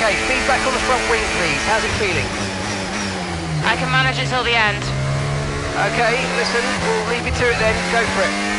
Okay, feedback on the front wing, please. How's it feeling? I can manage it till the end. Okay, listen, we'll leave you to it then. Go for it.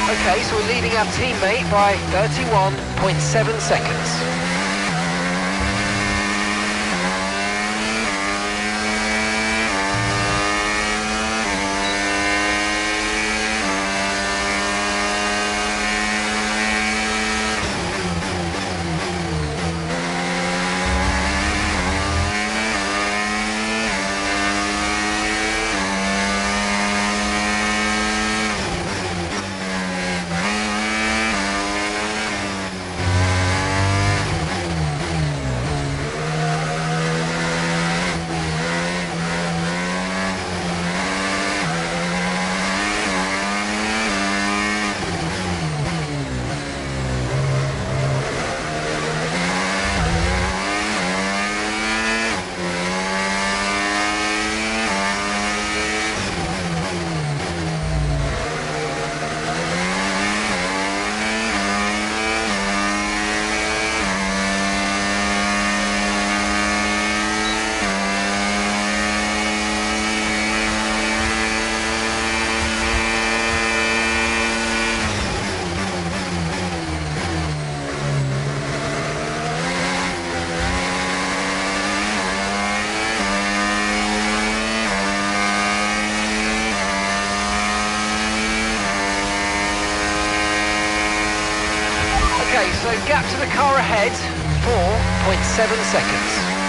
Okay, so we're leading our teammate by 31.7 seconds. Okay, so gap to the car ahead, 4.7 seconds.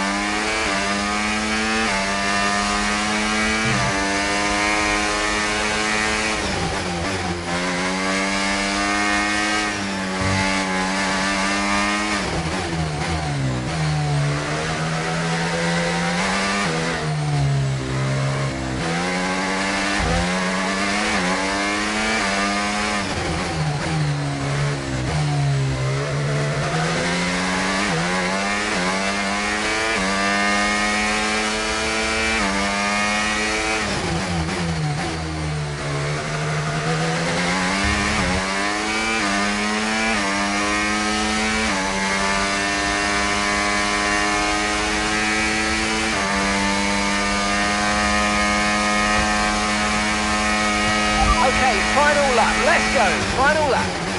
Okay, final lap, let's go, final lap.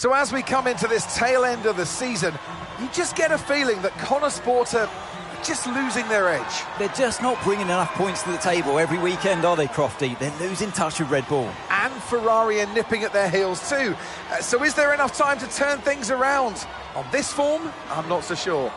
So as we come into this tail end of the season, you just get a feeling that Konnersport are just losing their edge. They're just not bringing enough points to the table every weekend, are they, Crofty? They're losing touch with Red Bull. And Ferrari are nipping at their heels too. So is there enough time to turn things around? On this form, I'm not so sure.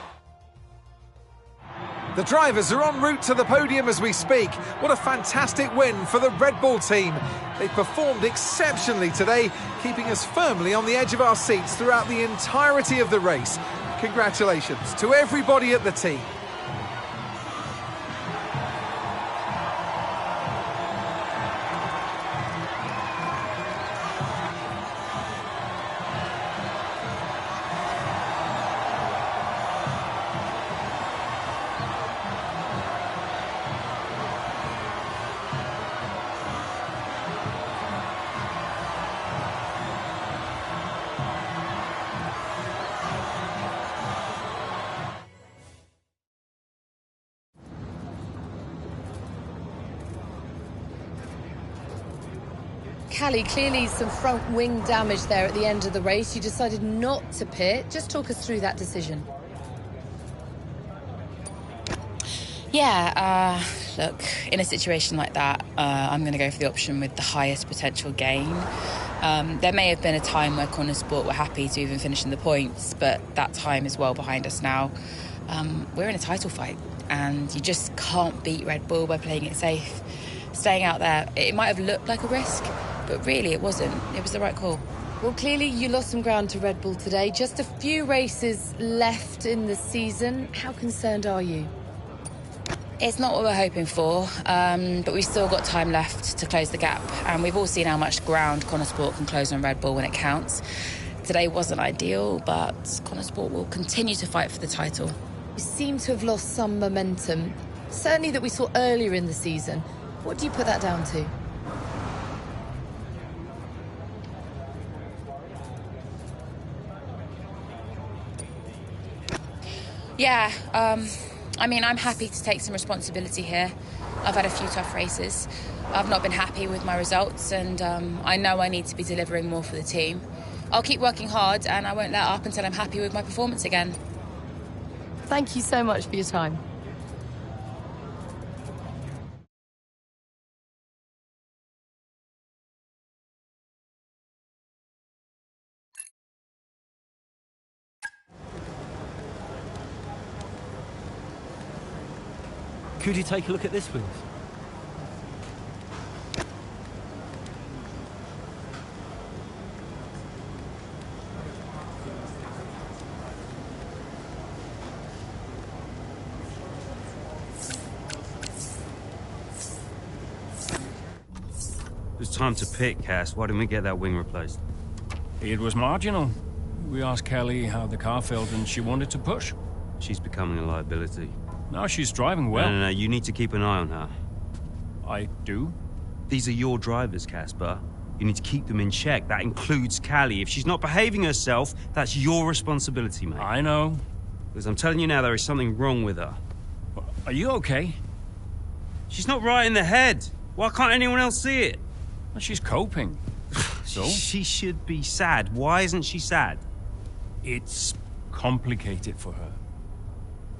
The drivers are en route to the podium as we speak. What a fantastic win for the Red Bull team. They performed exceptionally today, keeping us firmly on the edge of our seats throughout the entirety of the race. Congratulations to everybody at the team. Callie, clearly some front wing damage there at the end of the race. You decided not to pit. Just talk us through that decision. Yeah, look, in a situation like that, I'm going to go for the option with the highest potential gain. There may have been a time where Konnersport were happy to even finish in the points, but that time is well behind us now. We're in a title fight, and you just can't beat Red Bull by playing it safe. Staying out there, it might have looked like a risk, but really it wasn't. It was the right call. Well, clearly you lost some ground to Red Bull today. Just a few races left in the season. How concerned are you? It's not what we're hoping for, but we've still got time left to close the gap. And we've all seen how much ground Konnersport can close on Red Bull when it counts. Today wasn't ideal, but Konnersport will continue to fight for the title. You seem to have lost some momentum, certainly that we saw earlier in the season. What do you put that down to? Yeah, I mean, I'm happy to take some responsibility here. I've had a few tough races. I've not been happy with my results, and I know I need to be delivering more for the team. I'll keep working hard, and I won't let up until I'm happy with my performance again. Thank you so much for your time. Could you take a look at this, please? It was time to pick, Cass. Why didn't we get that wing replaced? It was marginal. We asked Callie how the car felt and she wanted to push. She's becoming a liability. Now she's driving well. No, you need to keep an eye on her. I do? These are your drivers, Casper. You need to keep them in check. That includes Callie. If she's not behaving herself, that's your responsibility, mate. I know. Because I'm telling you now, there is something wrong with her. Are you okay? She's not right in the head. Why can't anyone else see it? Well, she's coping. So? She should be sad. Why isn't she sad? It's complicated for her.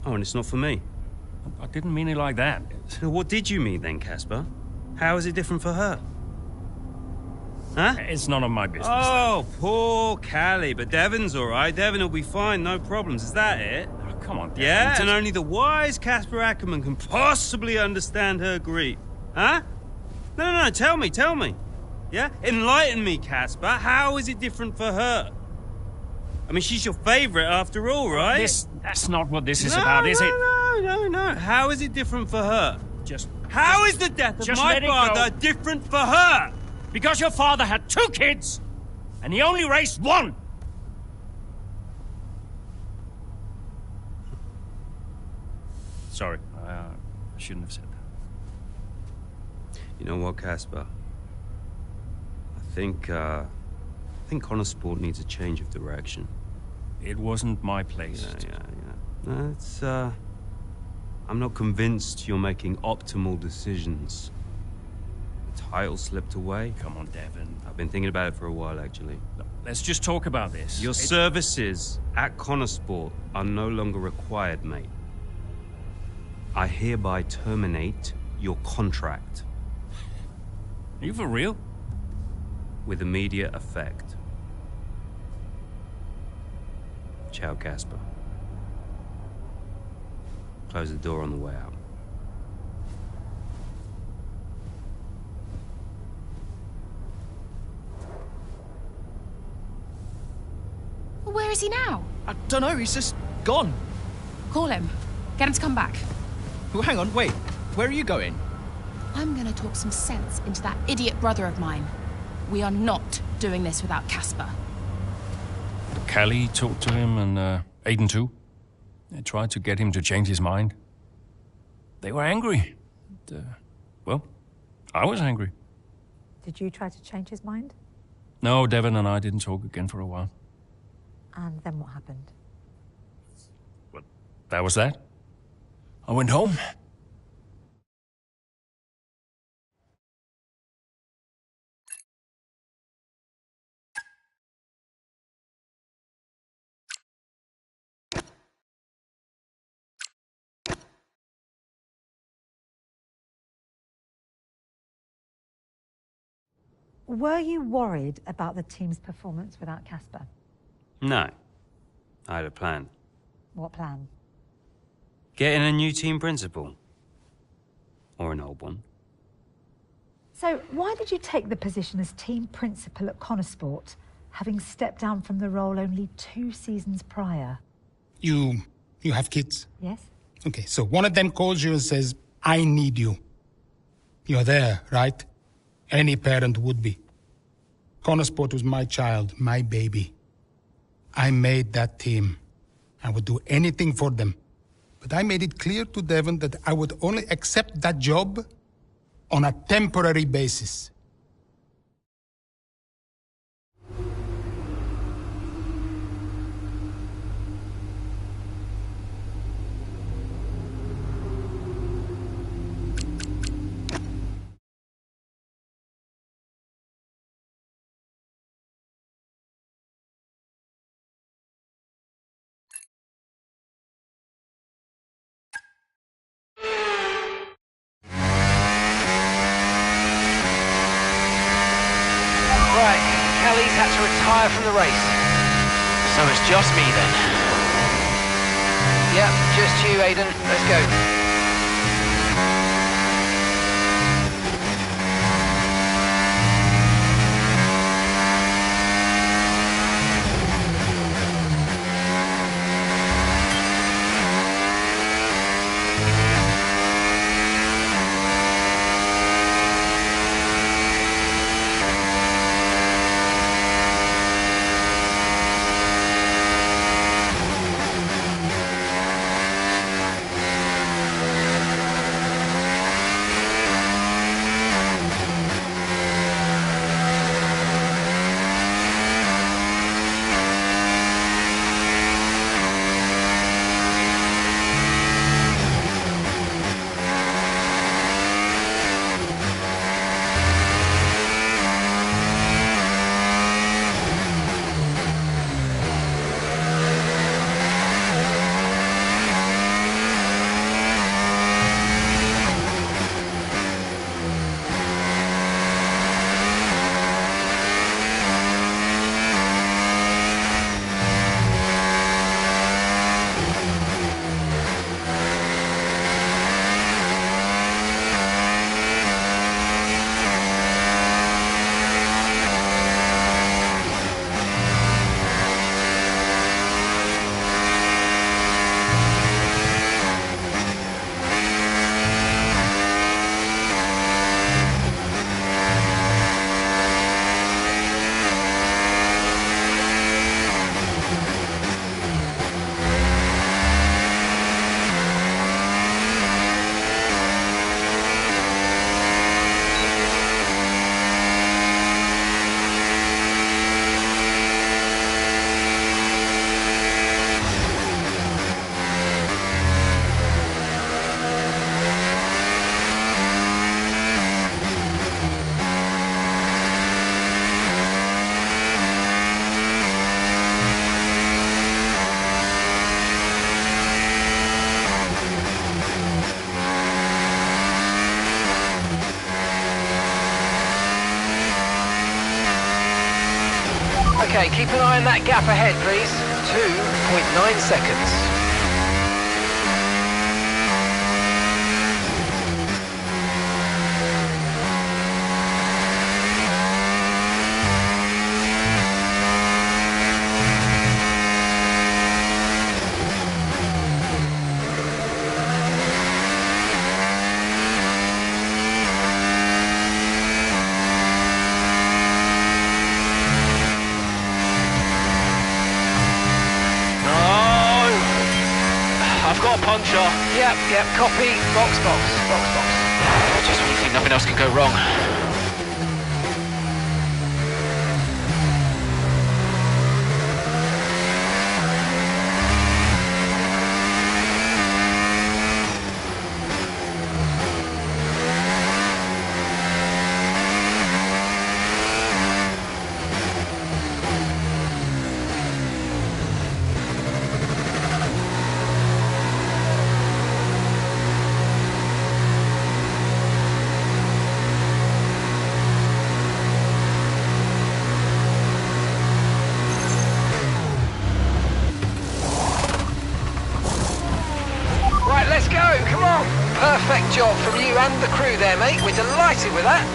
Oh, and it's not for me. I didn't mean it like that. So what did you mean then, Casper? How is it different for her? Huh? It's none of my business. Oh, poor Callie. But Devon's all right. Devon will be fine, no problems. Is that it? Oh, come on, Devon. Yeah, and only the wise Casper Ackerman can possibly understand her grief. Huh? No, tell me. Yeah? Enlighten me, Casper. How is it different for her? I mean, she's your favourite after all, right? That's not what this is about, is it? No. How is it different for her? How is the death of my father different for her? Because your father had 2 kids, and he only raised 1. Sorry, I shouldn't have said that. You know what, Casper? I think Konnersport needs a change of direction. It wasn't my place. Yeah. No, it's, I'm not convinced you're making optimal decisions. title slipped away. Come on, Devon. I've been thinking about it for a while, actually. Look, let's just talk about this. Your services at Konnersport are no longer required, mate. I hereby terminate your contract. Are you for real? With immediate effect. Ciao, Casper. Close the door on the way out. Where is he now? I don't know, he's just gone. Call him. Get him to come back. Well, hang on, wait. Where are you going? I'm gonna talk some sense into that idiot brother of mine. We are not doing this without Casper. Callie talked to him and Aiden too. They tried to get him to change his mind. They were angry. Well, I was angry. Did you try to change his mind? No, Devon and I didn't talk again for a while. And then what happened? Well, that was that. I went home. Were you worried about the team's performance without Casper? No. I had a plan. What plan? Getting a new team principal. Or an old one. So, why did you take the position as team principal at Konnersport, having stepped down from the role only 2 seasons prior? You have kids? Yes. Okay, so one of them calls you and says, I need you. You're there, right? Any parent would be. Konnersport was my child, my baby. I made that team. I would do anything for them. But I made it clear to Devon that I would only accept that job on a temporary basis. Right, Callie's had to retire from the race. So it's just me then. Yep, just you, Aiden. Let's go. Okay, keep an eye on that gap ahead, please. 2.9 seconds. Puncture. Yep, copy. Box. Just when you think nothing else can go wrong. Let's go, come on! Perfect job from you and the crew there, mate. We're delighted with that.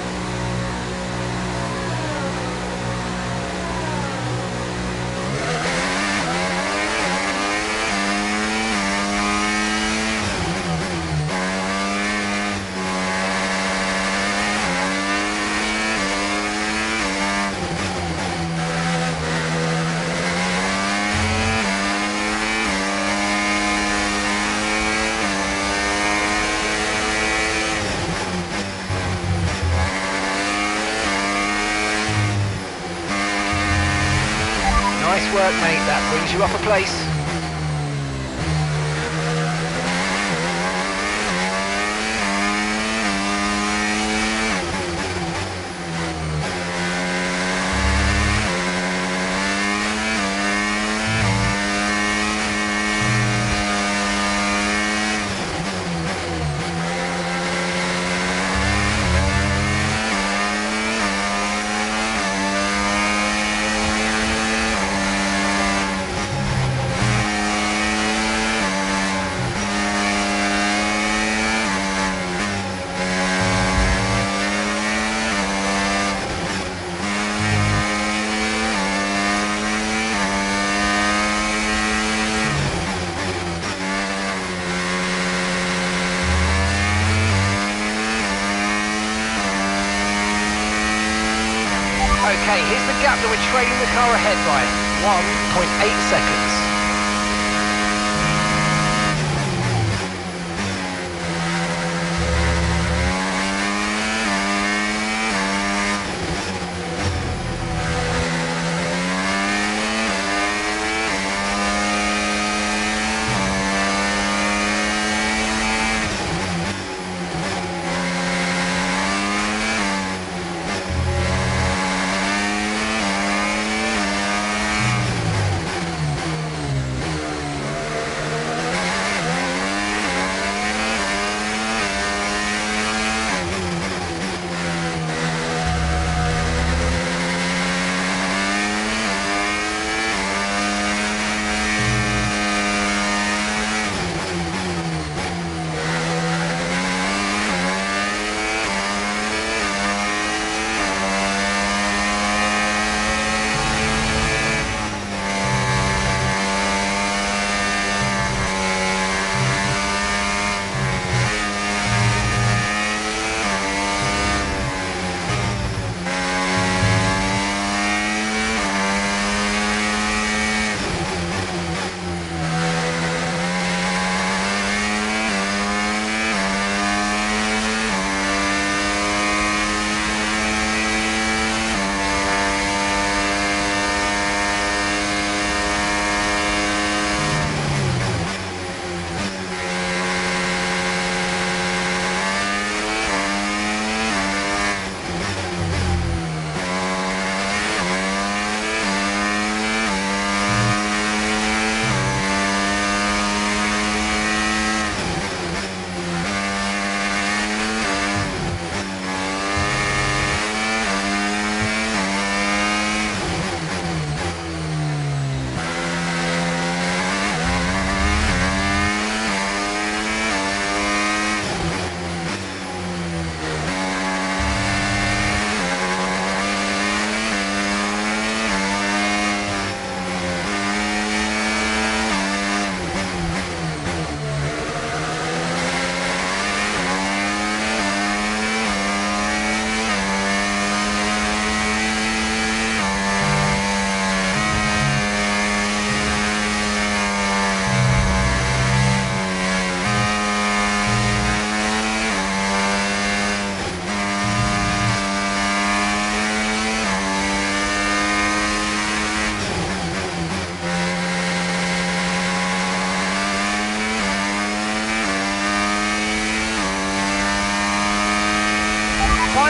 Nice work, mate. That brings you up a place. Okay, here's the gap that we're trailing the car ahead by. 1.8 seconds.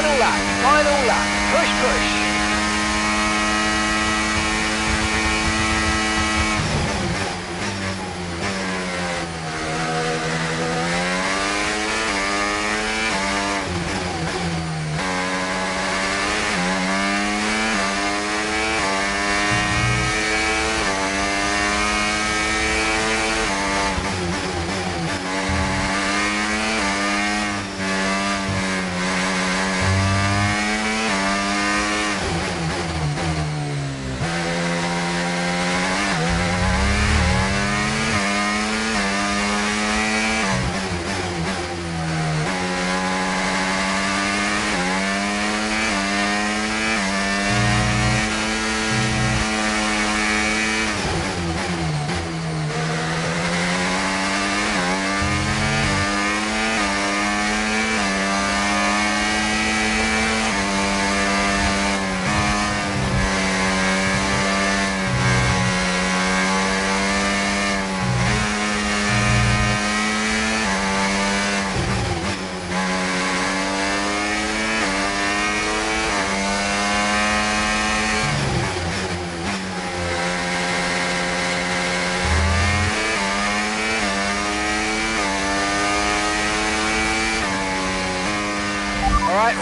Final lap. Push, push.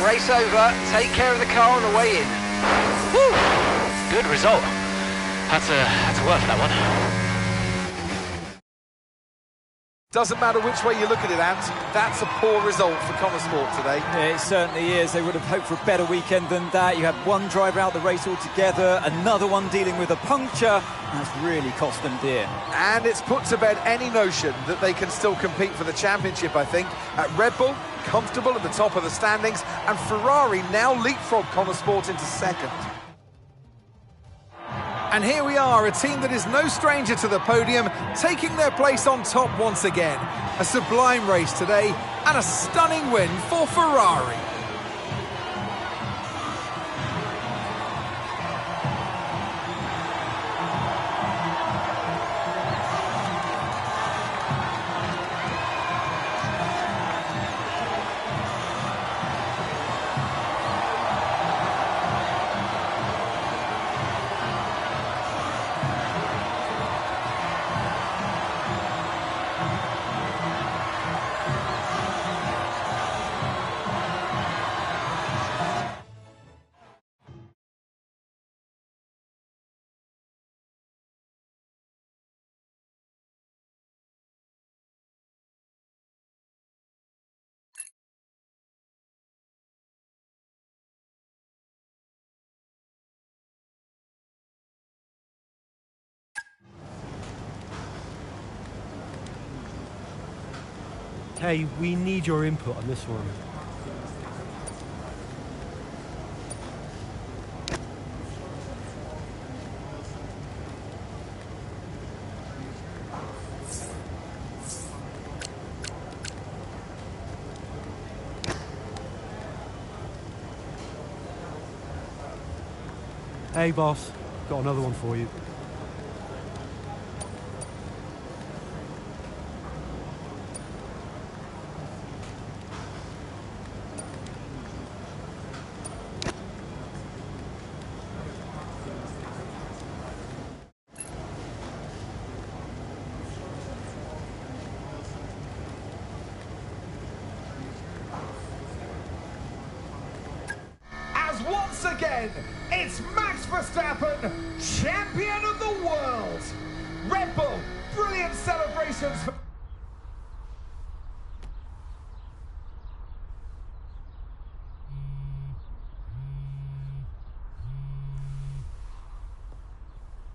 Race over, take care of the car on the way in. Woo! Good result. Had to work for that one. Doesn't matter which way you look at it, Ant, that's a poor result for Konnersport today. Yeah, it certainly is. They would have hoped for a better weekend than that. You had one driver out the race altogether, another one dealing with a puncture. That's really cost them dear. And it's put to bed any notion that they can still compete for the championship, I think. At Red Bull, comfortable at the top of the standings, and Ferrari now leapfrog Konnersport into second. And here we are, a team that is no stranger to the podium, taking their place on top once again. A sublime race today, and a stunning win for Ferrari. Hey, we need your input on this one. Hey, boss. Got another one for you. Once again, it's Max Verstappen, champion of the world. Red Bull, brilliant celebrations.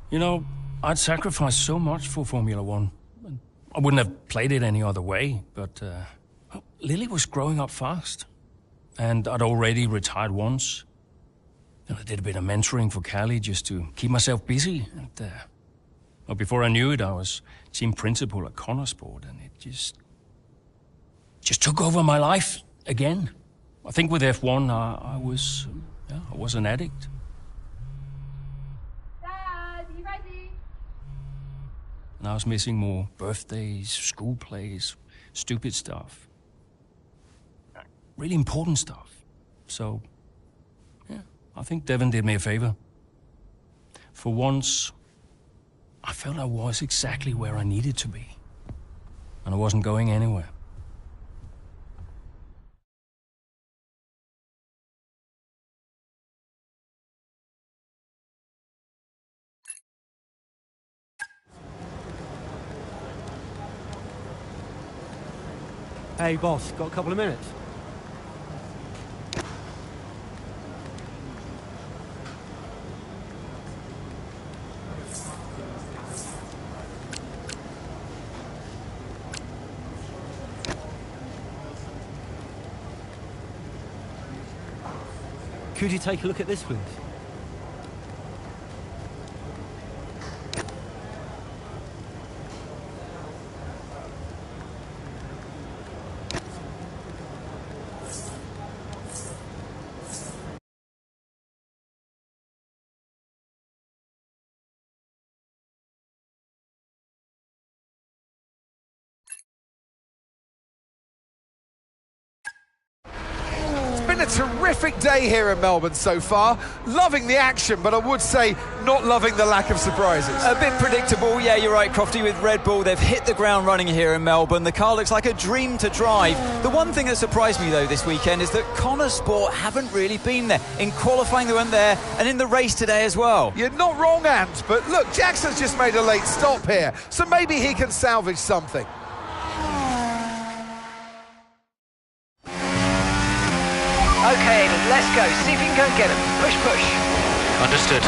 You know, I'd sacrificed so much for Formula One. I wouldn't have played it any other way, but Lily was growing up fast. And I'd already retired once. And I did a bit of mentoring for Callie just to keep myself busy. And well, before I knew it, I was team principal at Konnersport, and it just took over my life again. I think with F1, I was an addict. Dad, you ready? And I was missing more birthdays, school plays, stupid stuff. Really important stuff. So, yeah, I think Devon did me a favor. For once, I felt I was exactly where I needed to be. And I wasn't going anywhere. Hey, boss, got a couple of minutes? Could you take a look at this, please? Been a terrific day here in Melbourne so far. Loving the action, but I would say not loving the lack of surprises. A bit predictable, yeah, you're right, Crofty, with Red Bull. They've hit the ground running here in Melbourne. The car looks like a dream to drive. The one thing that surprised me, though, this weekend is that Konnersport haven't really been there. In qualifying, they weren't there, and in the race today as well. You're not wrong, Ant, but look, Jackson's just made a late stop here, so maybe he can salvage something. Okay, Aiden, let's go. See if you can go and get him. Push, push. Understood.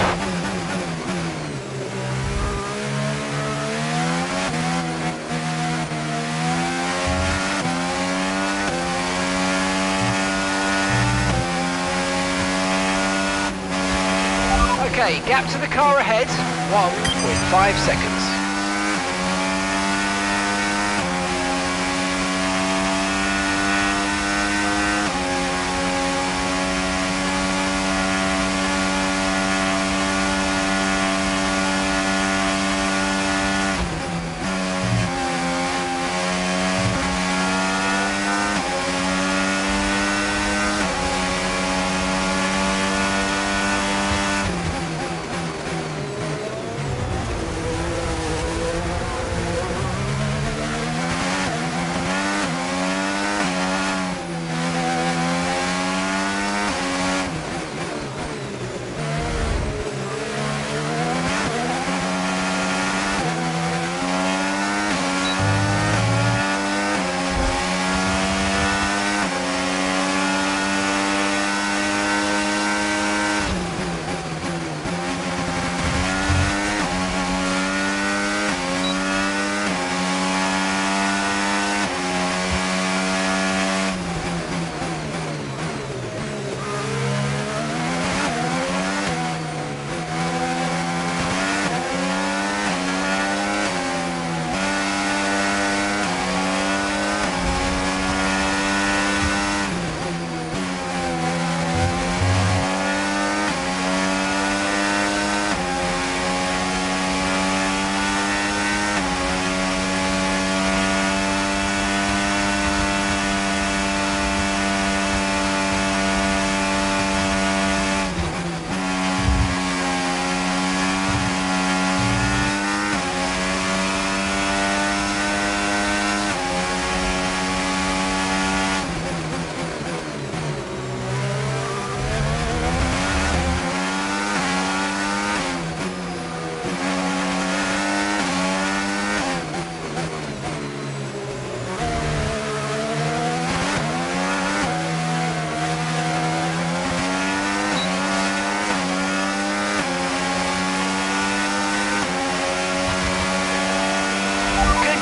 Okay, gap to the car ahead. 1.5 seconds.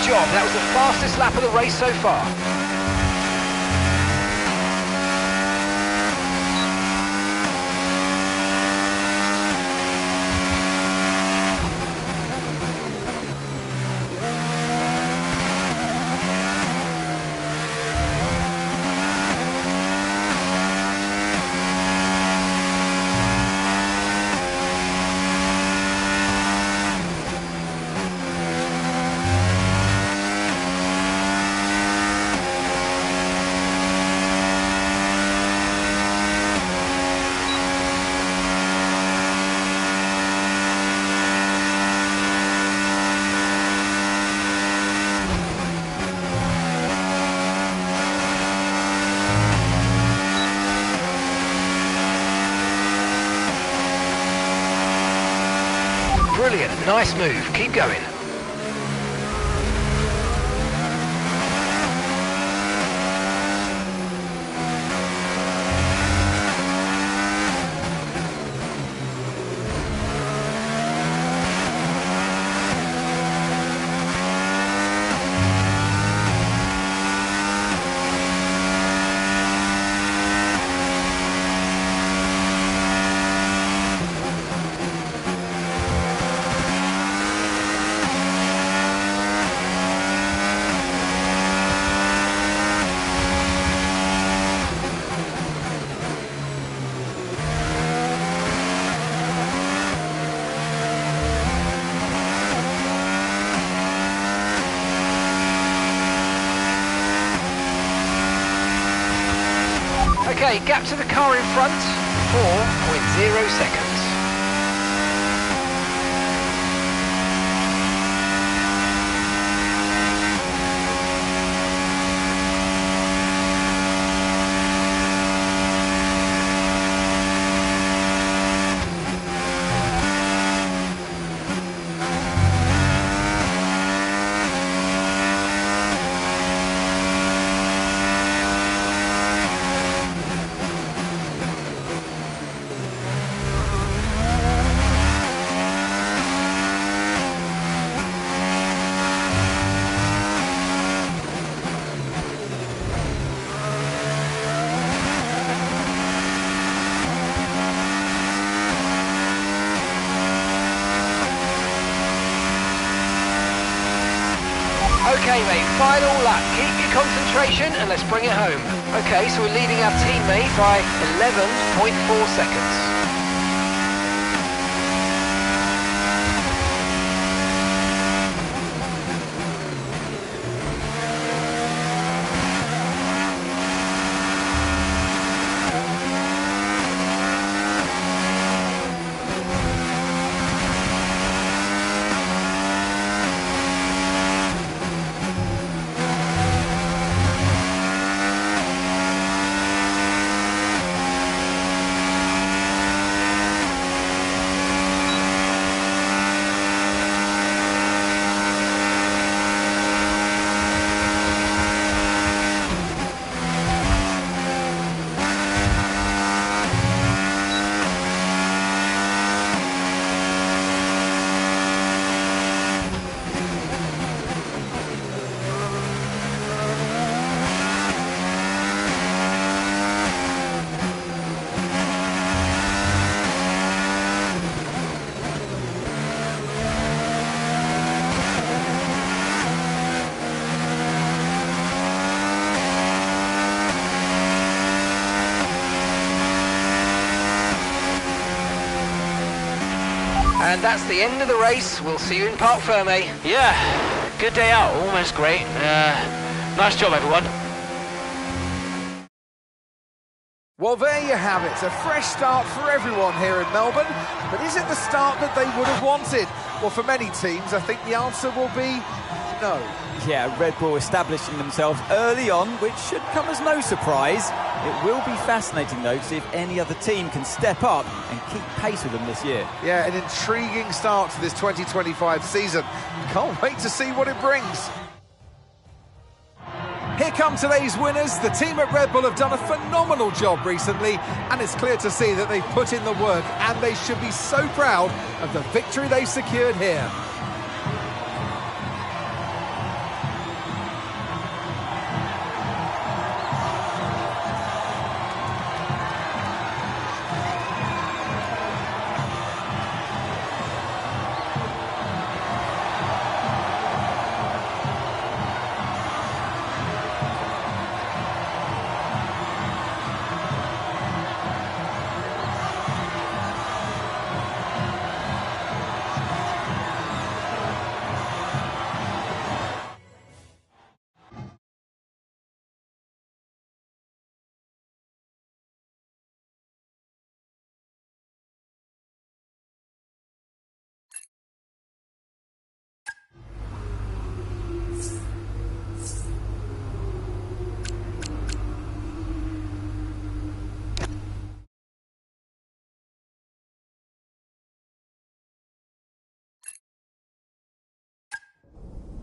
Job. That was the fastest lap of the race so far. Nice move, keep going. Okay, gap to the car in front, 4.0 seconds. Okay mate, final lap. Keep your concentration and let's bring it home. Okay, so we're leading our teammate by 11.4 seconds. And that's the end of the race. We'll see you in Parc Fermé. Yeah, good day out, almost great. Nice job, everyone. Well, there you have it. A fresh start for everyone here in Melbourne. But is it the start that they would have wanted? Well, for many teams, I think the answer will be no. Yeah, Red Bull establishing themselves early on, which should come as no surprise. It will be fascinating, though, to see if any other team can step up and keep pace with them this year. Yeah, an intriguing start to this 2025 season. Can't wait to see what it brings. Here come today's winners. The team at Red Bull have done a phenomenal job recently, and it's clear to see that they've put in the work, and they should be so proud of the victory they've secured here.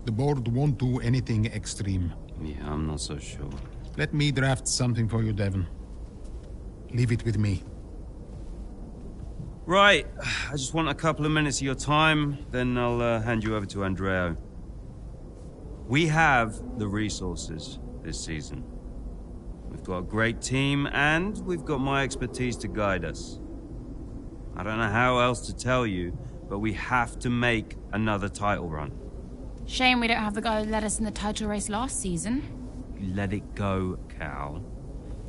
The board won't do anything extreme. Yeah, I'm not so sure. Let me draft something for you, Devon. Leave it with me. Right, I just want a couple of minutes of your time, then I'll hand you over to Andreo. We have the resources this season. We've got a great team, and we've got my expertise to guide us. I don't know how else to tell you, but we have to make another title run. Shame we don't have the guy who led us in the title race last season. Let it go, Cal.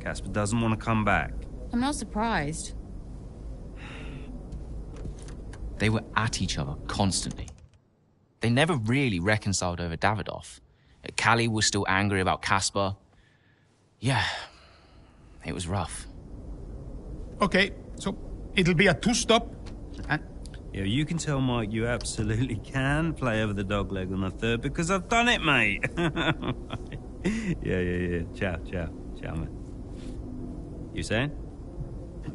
Casper doesn't want to come back. I'm not surprised. They were at each other constantly. They never really reconciled over Davidoff. Callie was still angry about Casper. Yeah, it was rough. Okay, so it'll be a two-stop. Yeah, you can tell Mike you absolutely can play over the dog leg on the third because I've done it, mate. Yeah. Ciao, man. You saying?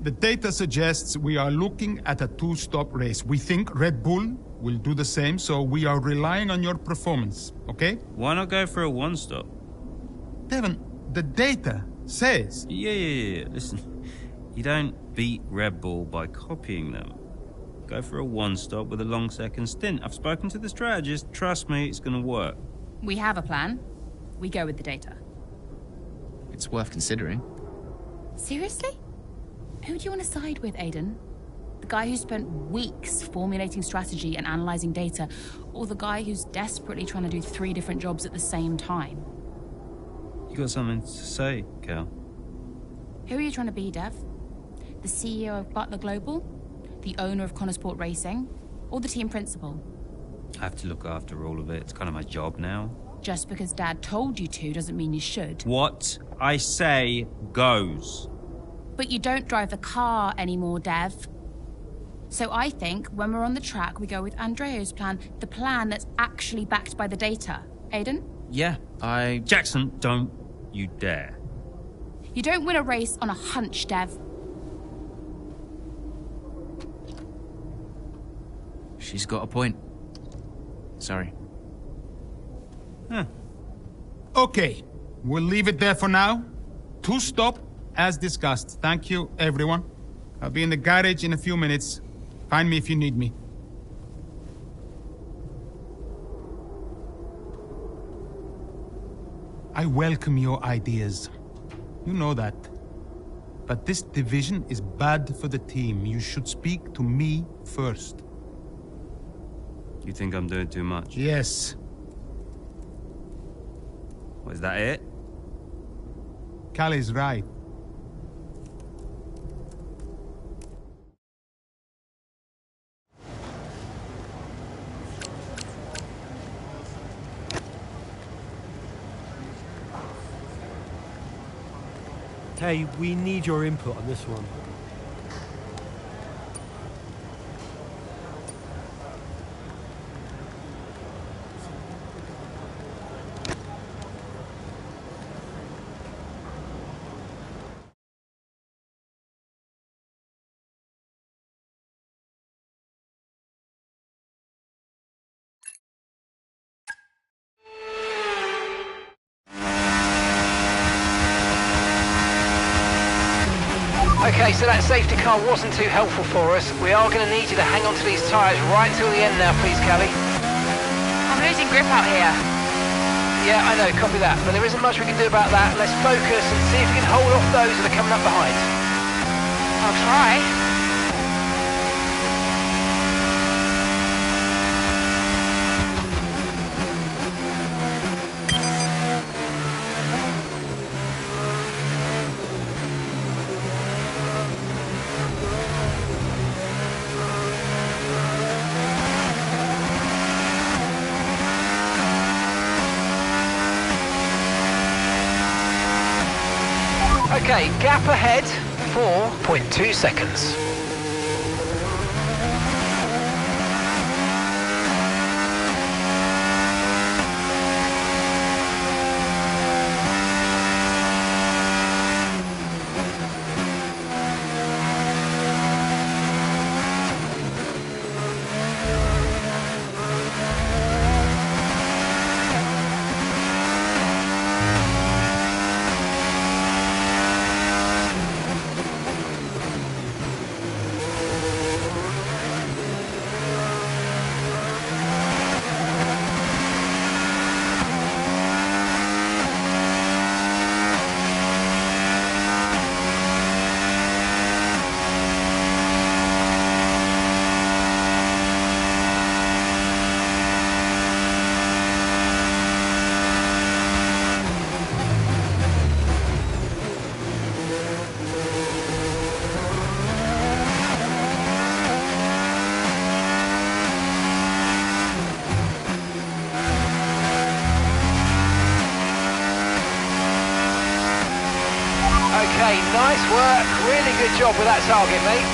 The data suggests we are looking at a two-stop race. We think Red Bull will do the same, so we are relying on your performance, okay? Why not go for a one-stop? Devon, the data says... Yeah. Listen, you don't beat Red Bull by copying them. Go for a one-stop with a long second stint. I've spoken to the strategist. Trust me, it's going to work. We have a plan. We go with the data. It's worth considering. Seriously? Who do you want to side with, Aiden? The guy who spent weeks formulating strategy and analysing data, or the guy who's desperately trying to do 3 different jobs at the same time? You got something to say, Cal? Who are you trying to be, Dev? The CEO of Butler Global? The owner of Konnersport Racing? Or the team principal? I have to look after all of it. It's kind of my job now. Just because Dad told you to doesn't mean you should. What I say goes. But you don't drive the car anymore, Dev. So I think when we're on the track, we go with Andreo's plan, the plan that's actually backed by the data. Aiden? Yeah, Jackson, don't you dare. You don't win a race on a hunch, Dev. She's got a point. Sorry. Okay, we'll leave it there for now. Two-stop, as discussed. Thank you, everyone. I'll be in the garage in a few minutes. Find me if you need me. I welcome your ideas. You know that. But this division is bad for the team. You should speak to me first. You think I'm doing too much? Yes. Was that it? Callie's right. Hey, we need your input on this one. Okay, so that safety car wasn't too helpful for us. We are going to need you to hang on to these tyres right till the end now, please, Callie. I'm losing grip out here. Yeah, I know, copy that. But there isn't much we can do about that. Let's focus and see if we can hold off those that are coming up behind. I'll try. Okay, gap ahead, 4.2 seconds. Okay, nice work. Really good job with that target, mate.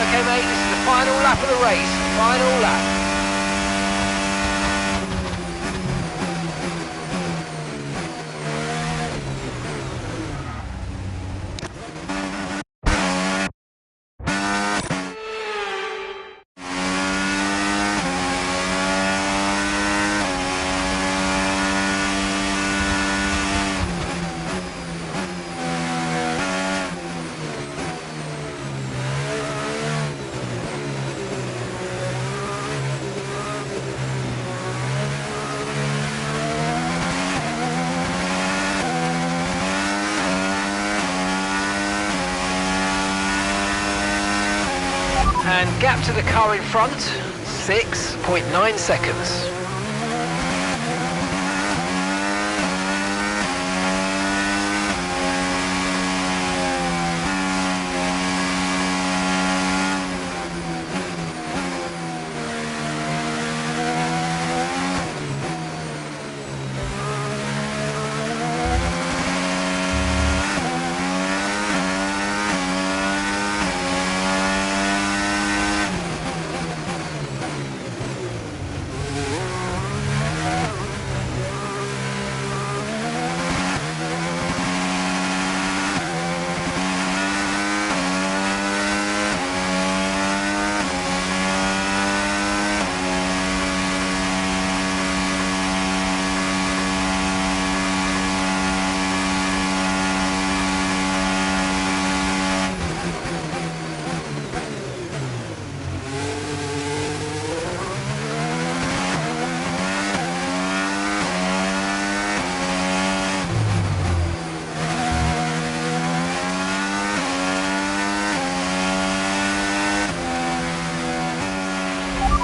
Okay, mate, this is the final lap of the race. Final lap. And gap to the car in front, 6.9 seconds.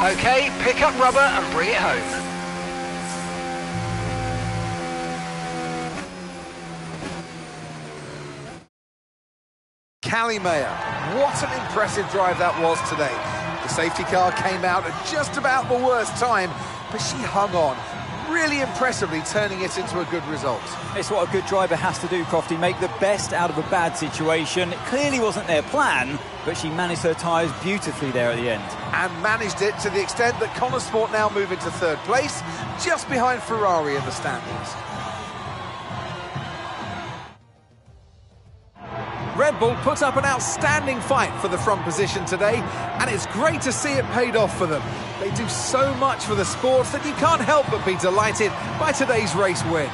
Okay, pick up rubber and bring it home. Callie Mayer, what an impressive drive that was today. The safety car came out at just about the worst time, but she hung on, really impressively turning it into a good result. It's what a good driver has to do, Crofty, make the best out of a bad situation. It clearly wasn't their plan, but she managed her tyres beautifully there at the end. And managed it to the extent that Konnersport now move into third place, just behind Ferrari in the standings. Red Bull put up an outstanding fight for the front position today, and it's great to see it paid off for them. They do so much for the sport that you can't help but be delighted by today's race win.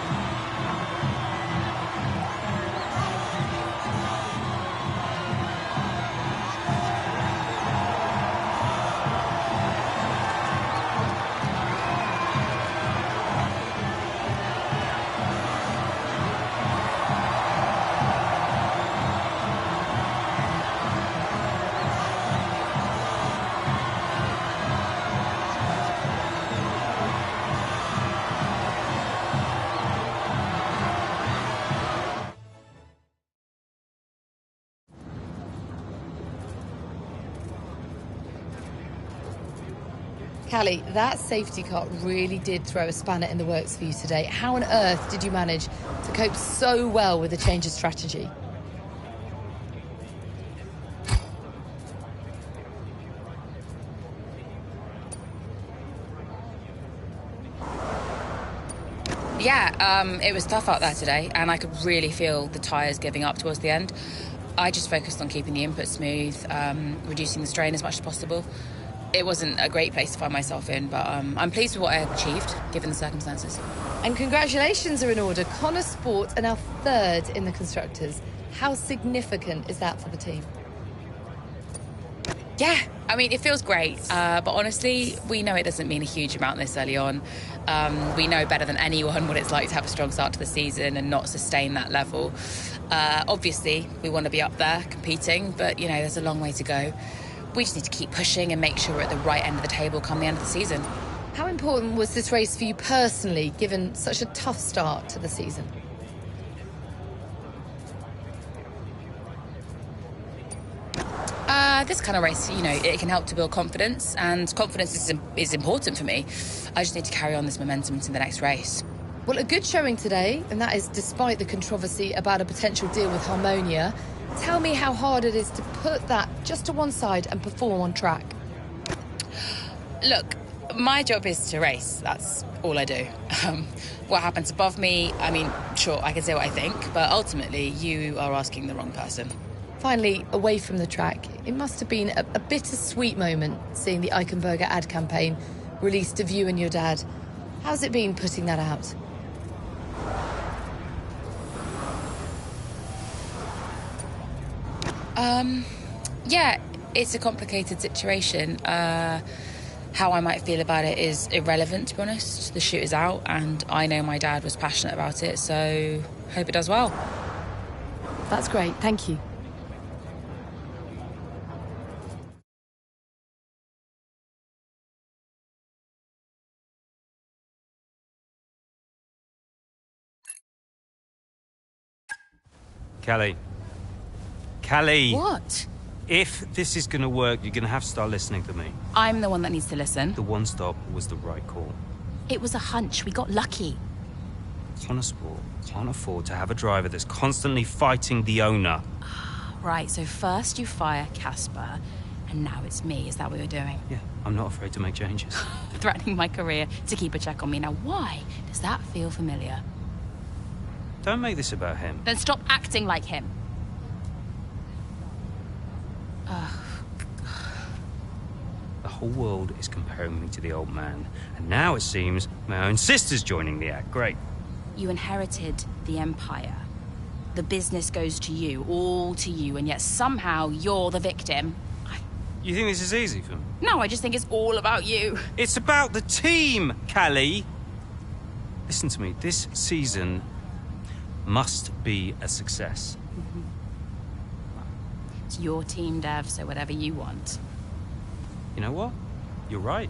Callie, that safety car really did throw a spanner in the works for you today. How on earth did you manage to cope so well with the change of strategy? Yeah, it was tough out there today, and I could really feel the tyres giving up towards the end. I just focused on keeping the input smooth, reducing the strain as much as possible. It wasn't a great place to find myself in, but I'm pleased with what I achieved, given the circumstances. And congratulations are in order. Konnersport are now third in the Constructors. How significant is that for the team? Yeah, I mean, it feels great, but honestly, we know it doesn't mean a huge amount this early on. We know better than anyone what it's like to have a strong start to the season and not sustain that level. Obviously, we want to be up there competing, but, you know, there's a long way to go. We just need to keep pushing and make sure we're at the right end of the table come the end of the season. How important was this race for you personally, given such a tough start to the season? This kind of race, you know, it can help to build confidence, and confidence is important for me. I just need to carry on this momentum into the next race. Well, a good showing today, and that is despite the controversy about a potential deal with Harmonia. Tell me how hard it is to put that just to one side and perform on track. Look, my job is to race. That's all I do. What happens above me, I mean, sure, I can say what I think, but ultimately you are asking the wrong person. Finally, away from the track, it must have been a bittersweet moment seeing the Eichenberger ad campaign released of you and your dad. How's it been putting that out? Yeah, it's a complicated situation. How I might feel about it is irrelevant, to be honest. The shoot is out, and I know my dad was passionate about it, so hope it does well. That's great, thank you. Callie. What? If this is going to work, you're going to have to start listening to me. I'm the one that needs to listen. The one stop was the right call. It was a hunch. We got lucky. Konnersport can't afford to have a driver that's constantly fighting the owner. Right, so first you fire Casper, and now it's me. Is that what you're doing? Yeah, I'm not afraid to make changes. Threatening my career to keep a check on me. Now, why does that feel familiar? Don't make this about him. Then stop acting like him. The whole world is comparing me to the old man, and now it seems my own sister's joining the act. Great. You inherited the empire. The business goes to you, all to you, and yet somehow you're the victim. You think this is easy for me? No, I just think it's all about you. It's about the team, Callie. Listen to me, this season must be a success. Mm-hmm. It's your team, Dev, so whatever you want. You know what? You're right.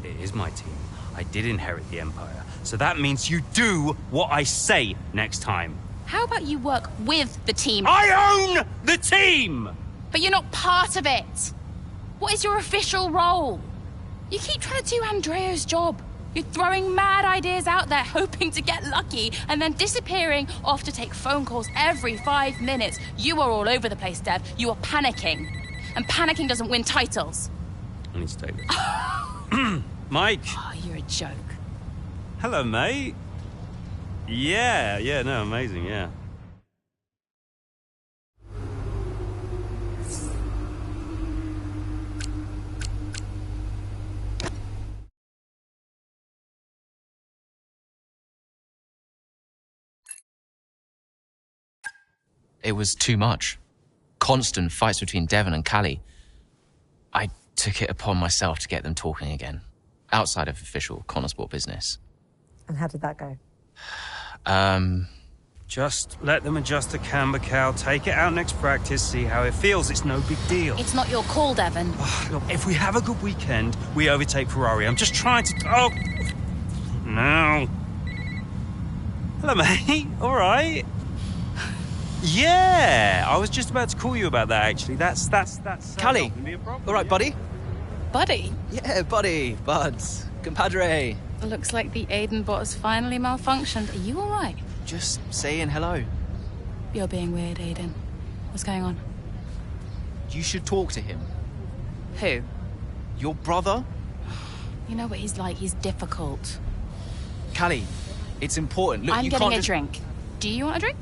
It is my team. I did inherit the empire. So that means you do what I say next time. How about you work with the team? I own the team! But you're not part of it. What is your official role? You keep trying to do Andrea's job. You're throwing mad ideas out there, hoping to get lucky, and then disappearing off to take phone calls every 5 minutes. You are all over the place, Dev. You are panicking. And panicking doesn't win titles. I need to take this. Mike. Oh, you're a joke. Hello, mate. Yeah, no, amazing, yeah. It was too much. Constant fights between Devon and Callie. I took it upon myself to get them talking again, outside of official Konnersport business. And how did that go? Just let them adjust the camber cow, take it out next practice, see how it feels. It's no big deal. It's not your call, Devon. Look, if we have a good weekend, we overtake Ferrari. I'm just trying to... Oh! No. Hello, mate. All right. Yeah, I was just about to call you about that, actually. That's Callie, not gonna be a problem, all right, yeah. buddy? Buddy? Yeah, buddy, buds, compadre. Looks like the Aiden bot has finally malfunctioned. Are you alright? Just saying hello. You're being weird, Aiden. What's going on? You should talk to him. Who? Your brother? You know what he's like. He's difficult. Callie, it's important. Look, I'm you getting can't a drink. Do you want a drink?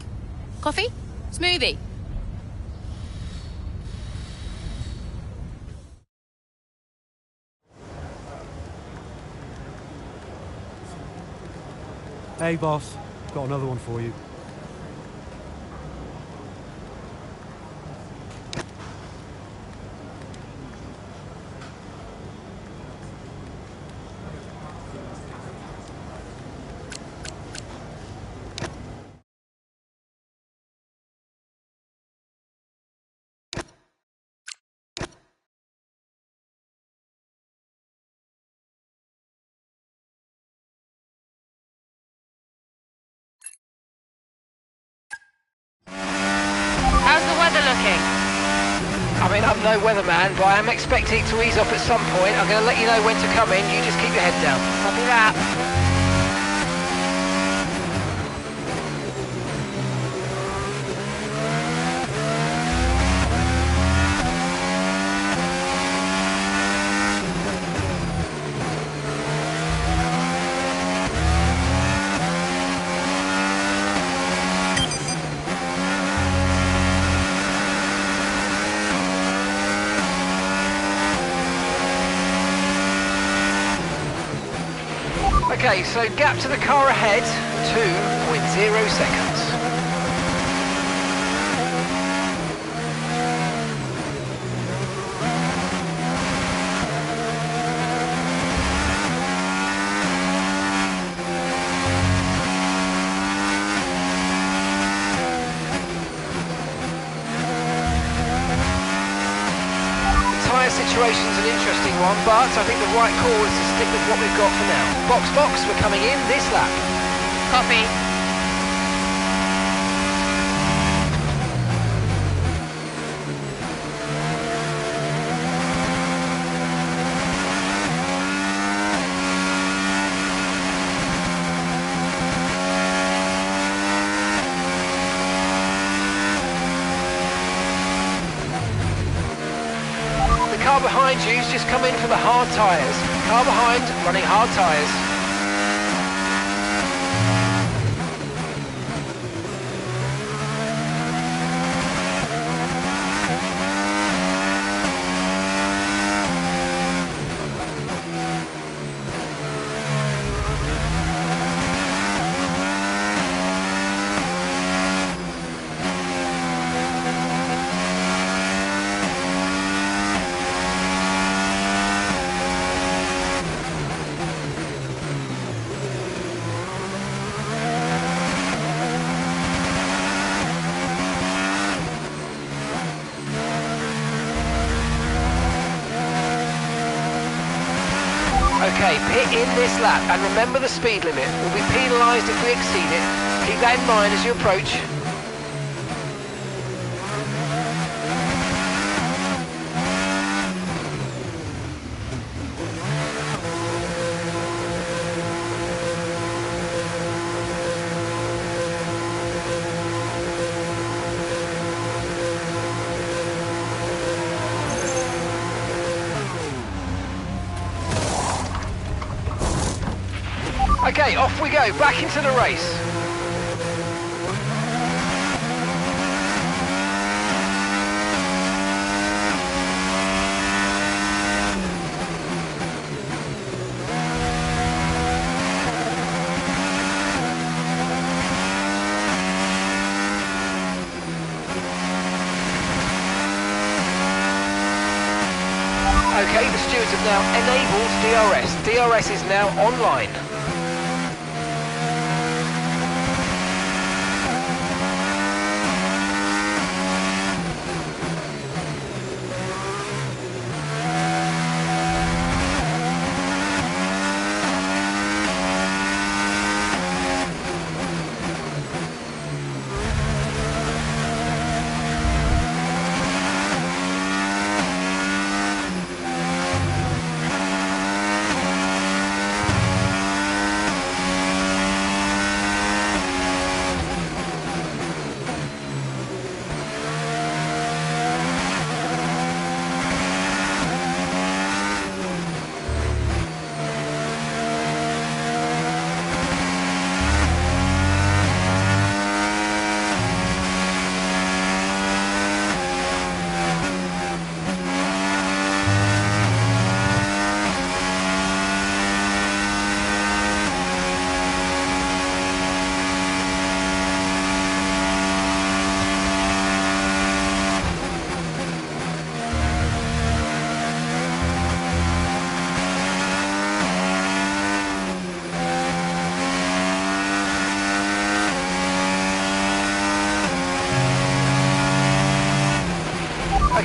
Coffee? Smoothie? Hey, boss. Got another one for you. How's the weather looking? I mean, I'm no weatherman, but I am expecting it to ease off at some point. I'm going to let you know when to come in. You just keep your head down. Copy that. Okay, so gap to the car ahead, 2.0 seconds. Situation's an interesting one, but I think the right call is to stick with what we've got for now. Box, we're coming in this lap. Copy. Car behind you's just come in for the hard tyres. Car behind, running hard tyres. Okay, pit in this lap, and remember the speed limit. We'll be penalised if we exceed it. Keep that in mind as you approach. Okay, off we go, back into the race. Okay, the stewards have now enabled DRS. DRS is now online.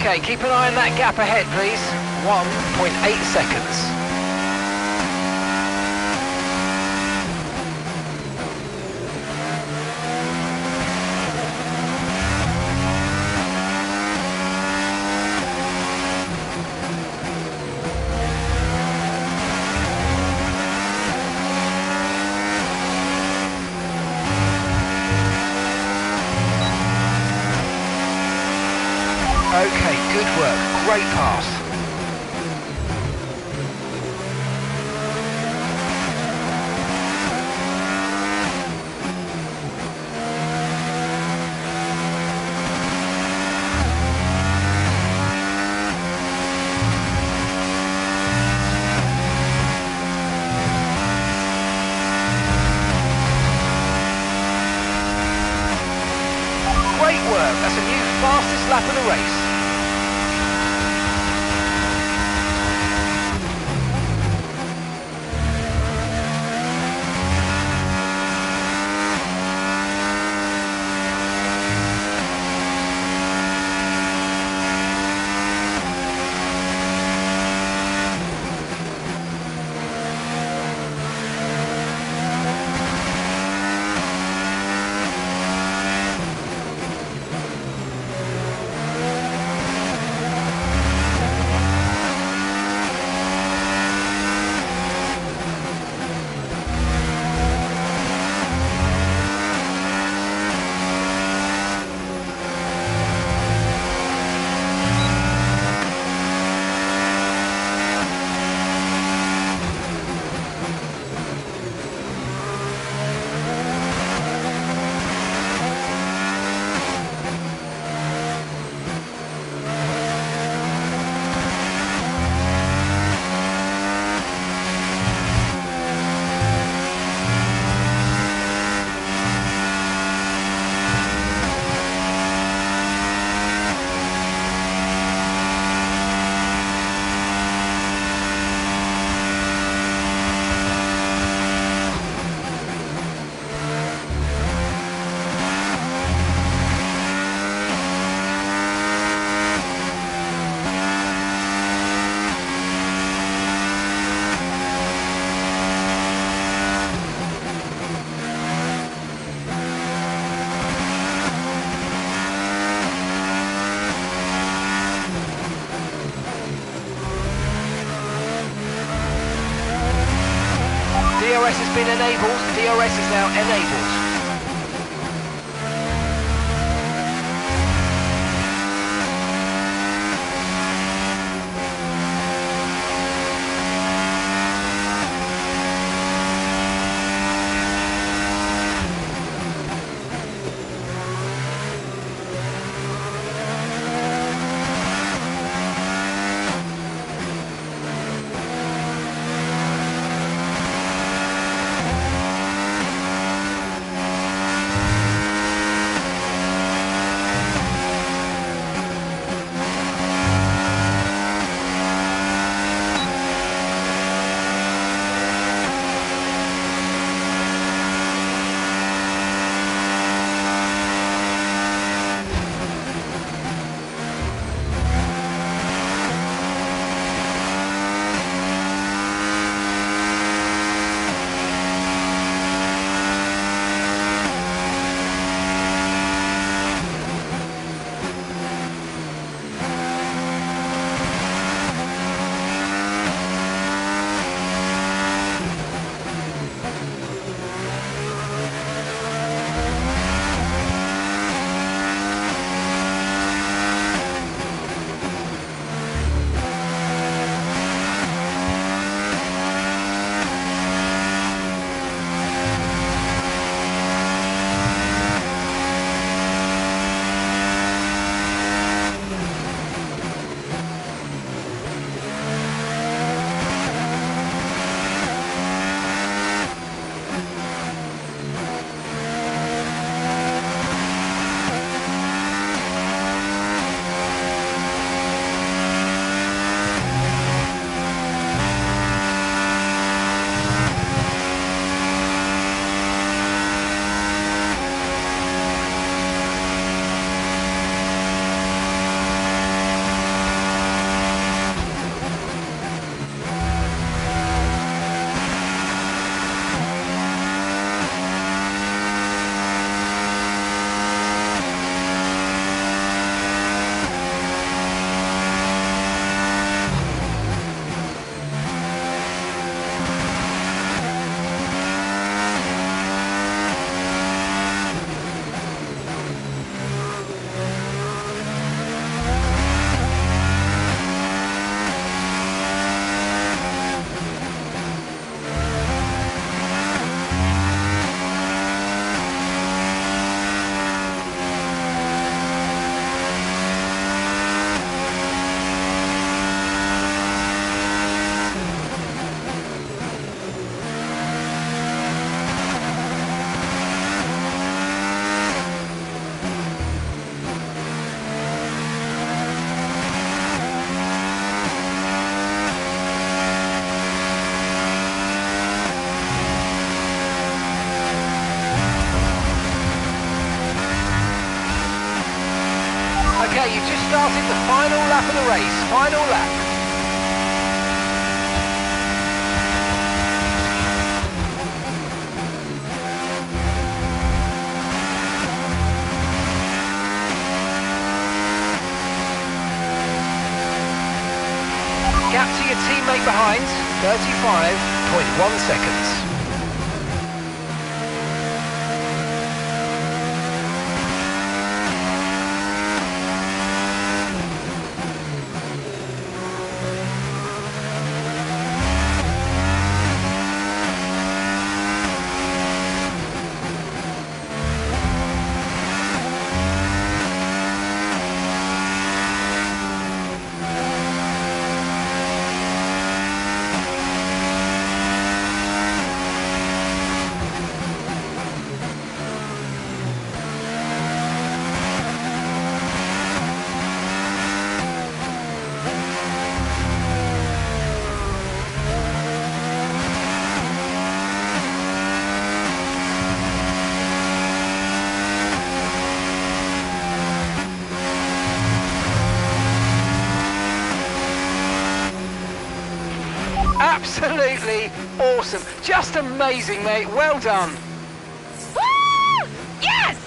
Okay, keep an eye on that gap ahead, please. 1.8 seconds. Okay, good work. Great pass. Great work. That's a new fastest lap of the race. DRS has been enabled. DRS is now enabled. started the final lap of the race. Final lap. Gap to your teammate behind, 35.1 seconds. Absolutely awesome. Just amazing, mate. Well done. Woo! Yes!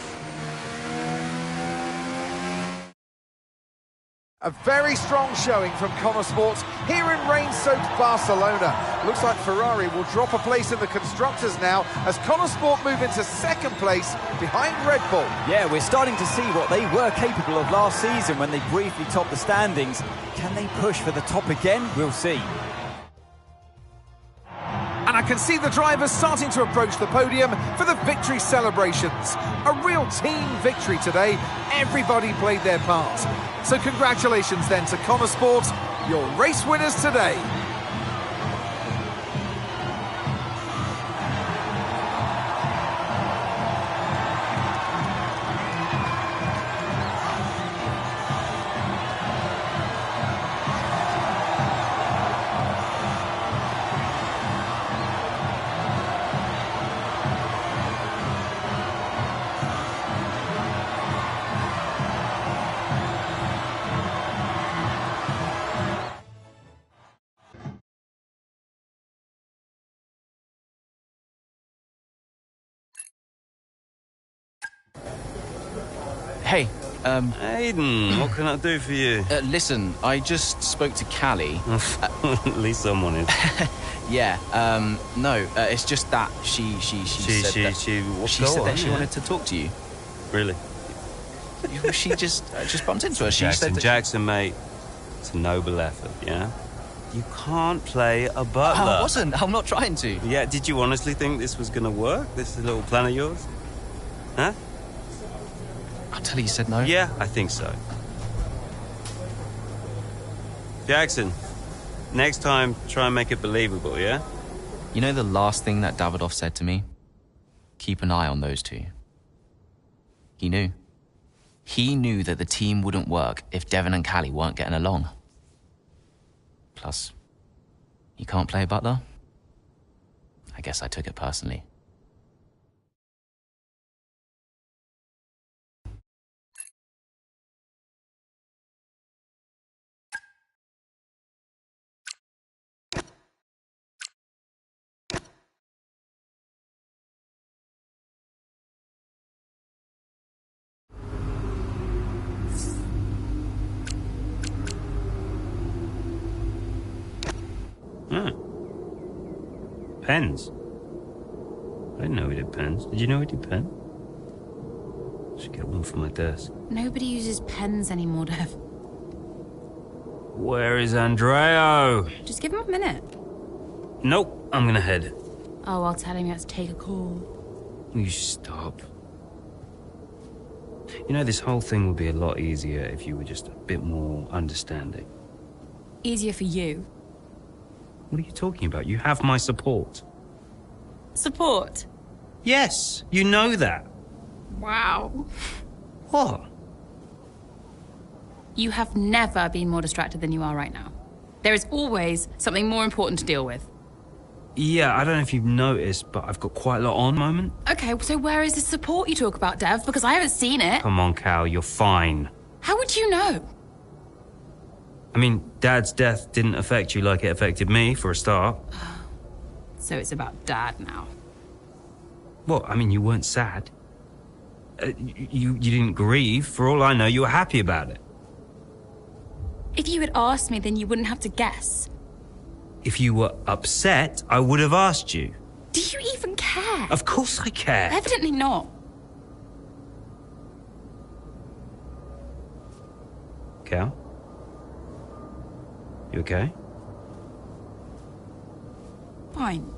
A very strong showing from Konnersport here in rain-soaked Barcelona. Looks like Ferrari will drop a place in the Constructors now as Konnersport move into second place behind Red Bull. Yeah, we're starting to see what they were capable of last season when they briefly topped the standings. Can they push for the top again? We'll see. And I can see the drivers starting to approach the podium for the victory celebrations. A real team victory today. Everybody played their part. So congratulations then to Konnersport, your race winners today. Hey, Aiden, what can I do for you? Listen, I just spoke to Callie. At least someone is. Yeah, no, it's just that she said that she wanted to talk to you. Really? She just bumped into her. She Jackson, said Jackson, mate, it's a noble effort, yeah? You can't play a butler. I wasn't. I'm not trying to. Yeah, did you honestly think this was going to work? This little plan of yours? Huh? Until he said no? Yeah, I think so. Jackson, next time, try and make it believable, yeah? You know the last thing that Davidoff said to me? Keep an eye on those two. He knew. He knew that the team wouldn't work if Devon and Callie weren't getting along. Plus, you can't play butler? I guess I took it personally. Pens? I didn't know we did pens. Did you know we did pens? Should get one for my desk. Nobody uses pens anymore, Dev. Where is Andreo? Just give him a minute. Nope, I'm gonna head. Oh, I'll tell him he has to take a call. You stop. You know, this whole thing would be a lot easier if you were just a bit more understanding. Easier for you. What are you talking about? You have my support. Support? Yes, you know that. Wow. What? You have never been more distracted than you are right now. There is always something more important to deal with. Yeah, I don't know if you've noticed, but I've got quite a lot on at the moment. Okay, so where is the support you talk about, Dev? Because I haven't seen it. Come on, Cal, you're fine. How would you know? I mean, Dad's death didn't affect you like it affected me, for a start. So it's about Dad now. Well, I mean, you weren't sad. You didn't grieve. For all I know, you were happy about it. If you had asked me, then you wouldn't have to guess. If you were upset, I would have asked you. Do you even care? Of course I care. Evidently not. Cal? You okay? Fine.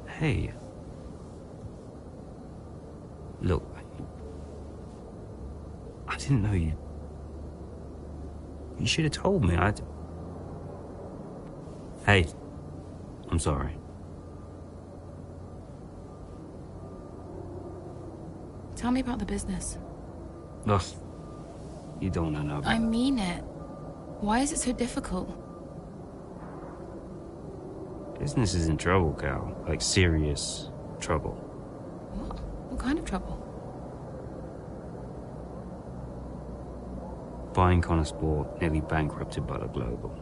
Hey. Look, I didn't know you. You should have told me. Hey, I'm sorry. Tell me about the business. Ugh, you don't want to know. I mean it. Why is it so difficult? Business is in trouble, Cal. Like, serious trouble. What? What kind of trouble? Buying Konnersport nearly bankrupted Butler Global.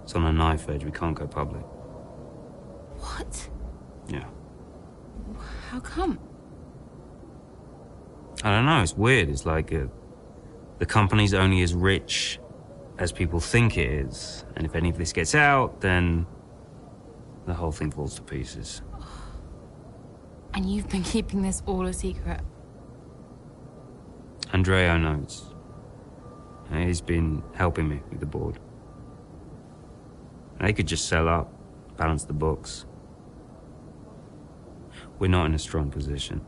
It's on a knife edge. We can't go public. What? Yeah. How come? I don't know. It's weird. It's like the company's only as rich as people think it is. And if any of this gets out, then the whole thing falls to pieces. And you've been keeping this all a secret? Andrea knows. He's been helping me with the board. They could just sell up, balance the books. We're not in a strong position.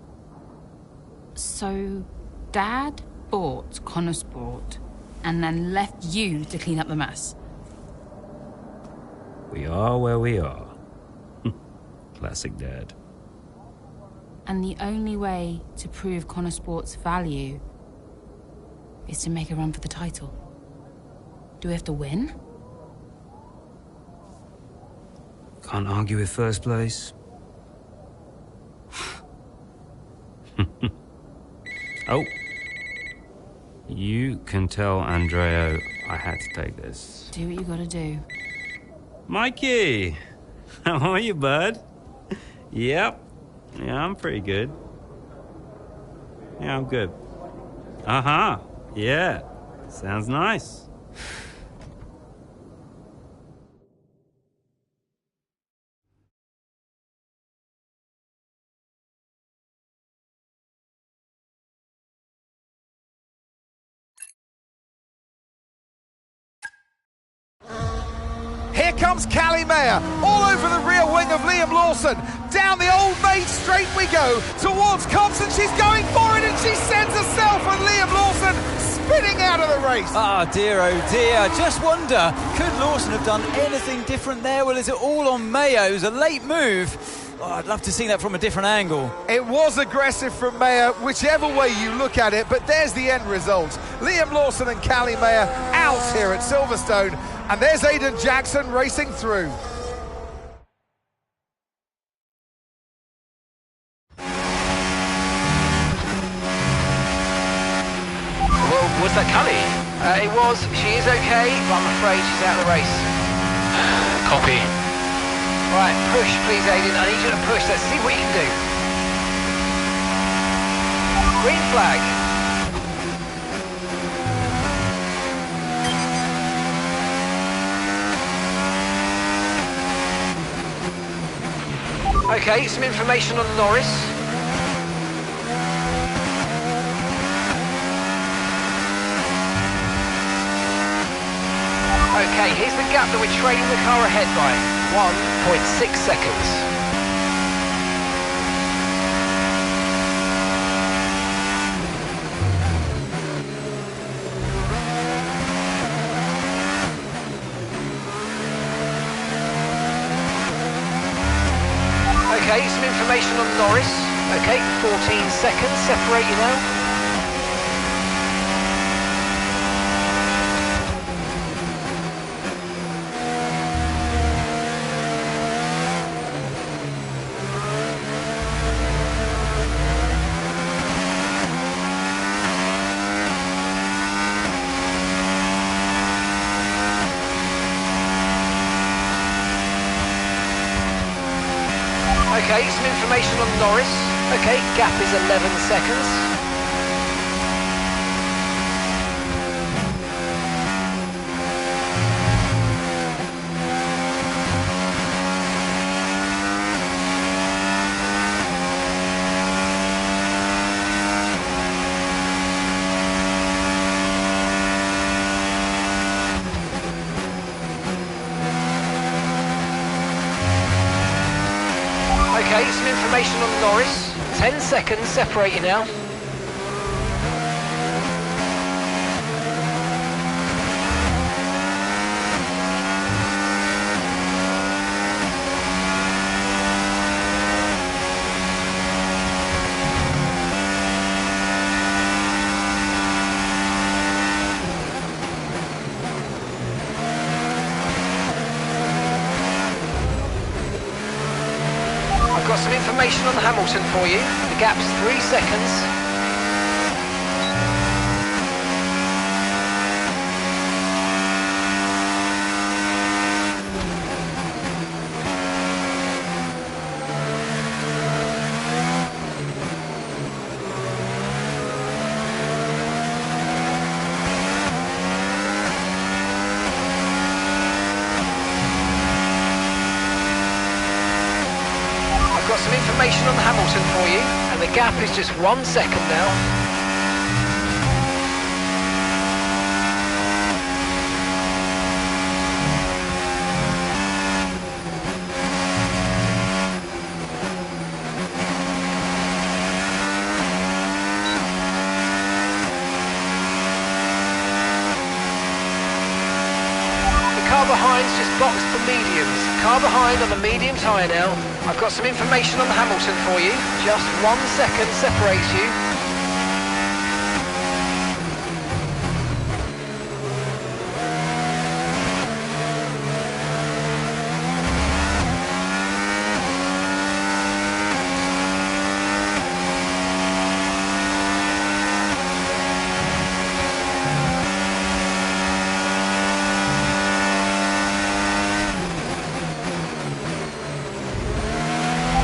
So, Dad bought Konnersport and then left you to clean up the mess? We are where we are. Classic Dad. And the only way to prove Konnersport's value is to make a run for the title. Do we have to win? Can't argue with first place. Oh. You can tell Andrea I had to take this. Do what you gotta do. Mikey! How are you, bud? Yep. Yeah, I'm pretty good. Yeah, I'm good. Uh-huh. Yeah. Sounds nice. Here comes Callie Mayer, all over the rear wing of Liam Lawson. Down the Old Maid Straight we go, towards Cops, and she's going for it, and she sends herself and Liam Lawson spinning out of the race. Ah, dear, oh dear. Just wonder, could Lawson have done anything different there? Well, is it all on Mayo? It was a late move. Oh, I'd love to see that from a different angle. It was aggressive from Mayer, whichever way you look at it, but there's the end result. Liam Lawson and Callie Mayer out here at Silverstone, and there's Aiden Jackson racing through. Well, was that Callie? It was. She is okay, but I'm afraid she's out of the race. Copy. Right, push, please, Aiden. I need you to push. Let's see what you can do. Green flag. Okay, some information on Norris. Okay, here's the gap that we're trailing the car ahead by. 1.6 seconds. Okay, some information on Norris. Okay, 14 seconds, separate you now. Okay, some information on Norris. Okay, gap is 11 seconds. Okay, some information on Norris. 10 seconds separate you now. I've got some information on Hamilton for you. The gap's 3 seconds. I've got some information on Hamilton for you, and the gap is just 1 second now. Car behind's just boxed for mediums. Car behind on the medium tyre now. I've got some information on Hamilton for you. Just 1 second separates you.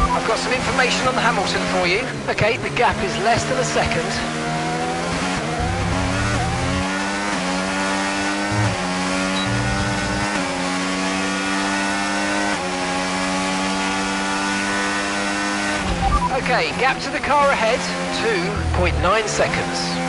I've got some information on Hamilton for you. Okay, the gap is less than a second. Okay, gap to the car ahead, 2.9 seconds.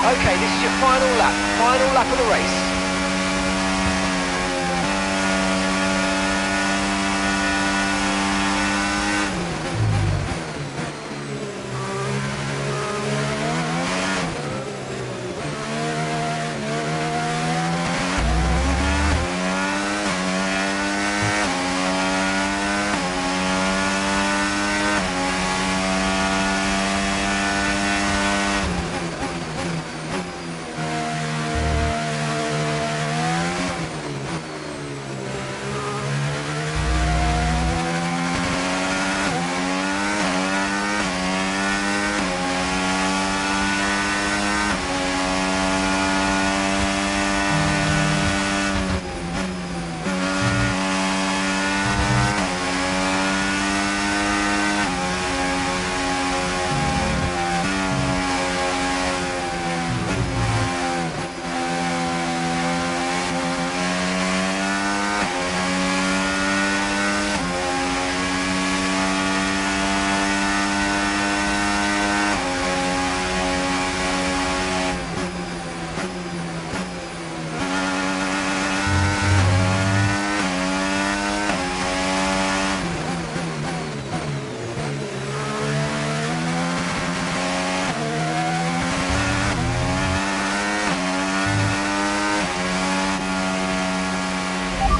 Okay, this is your final lap of the race.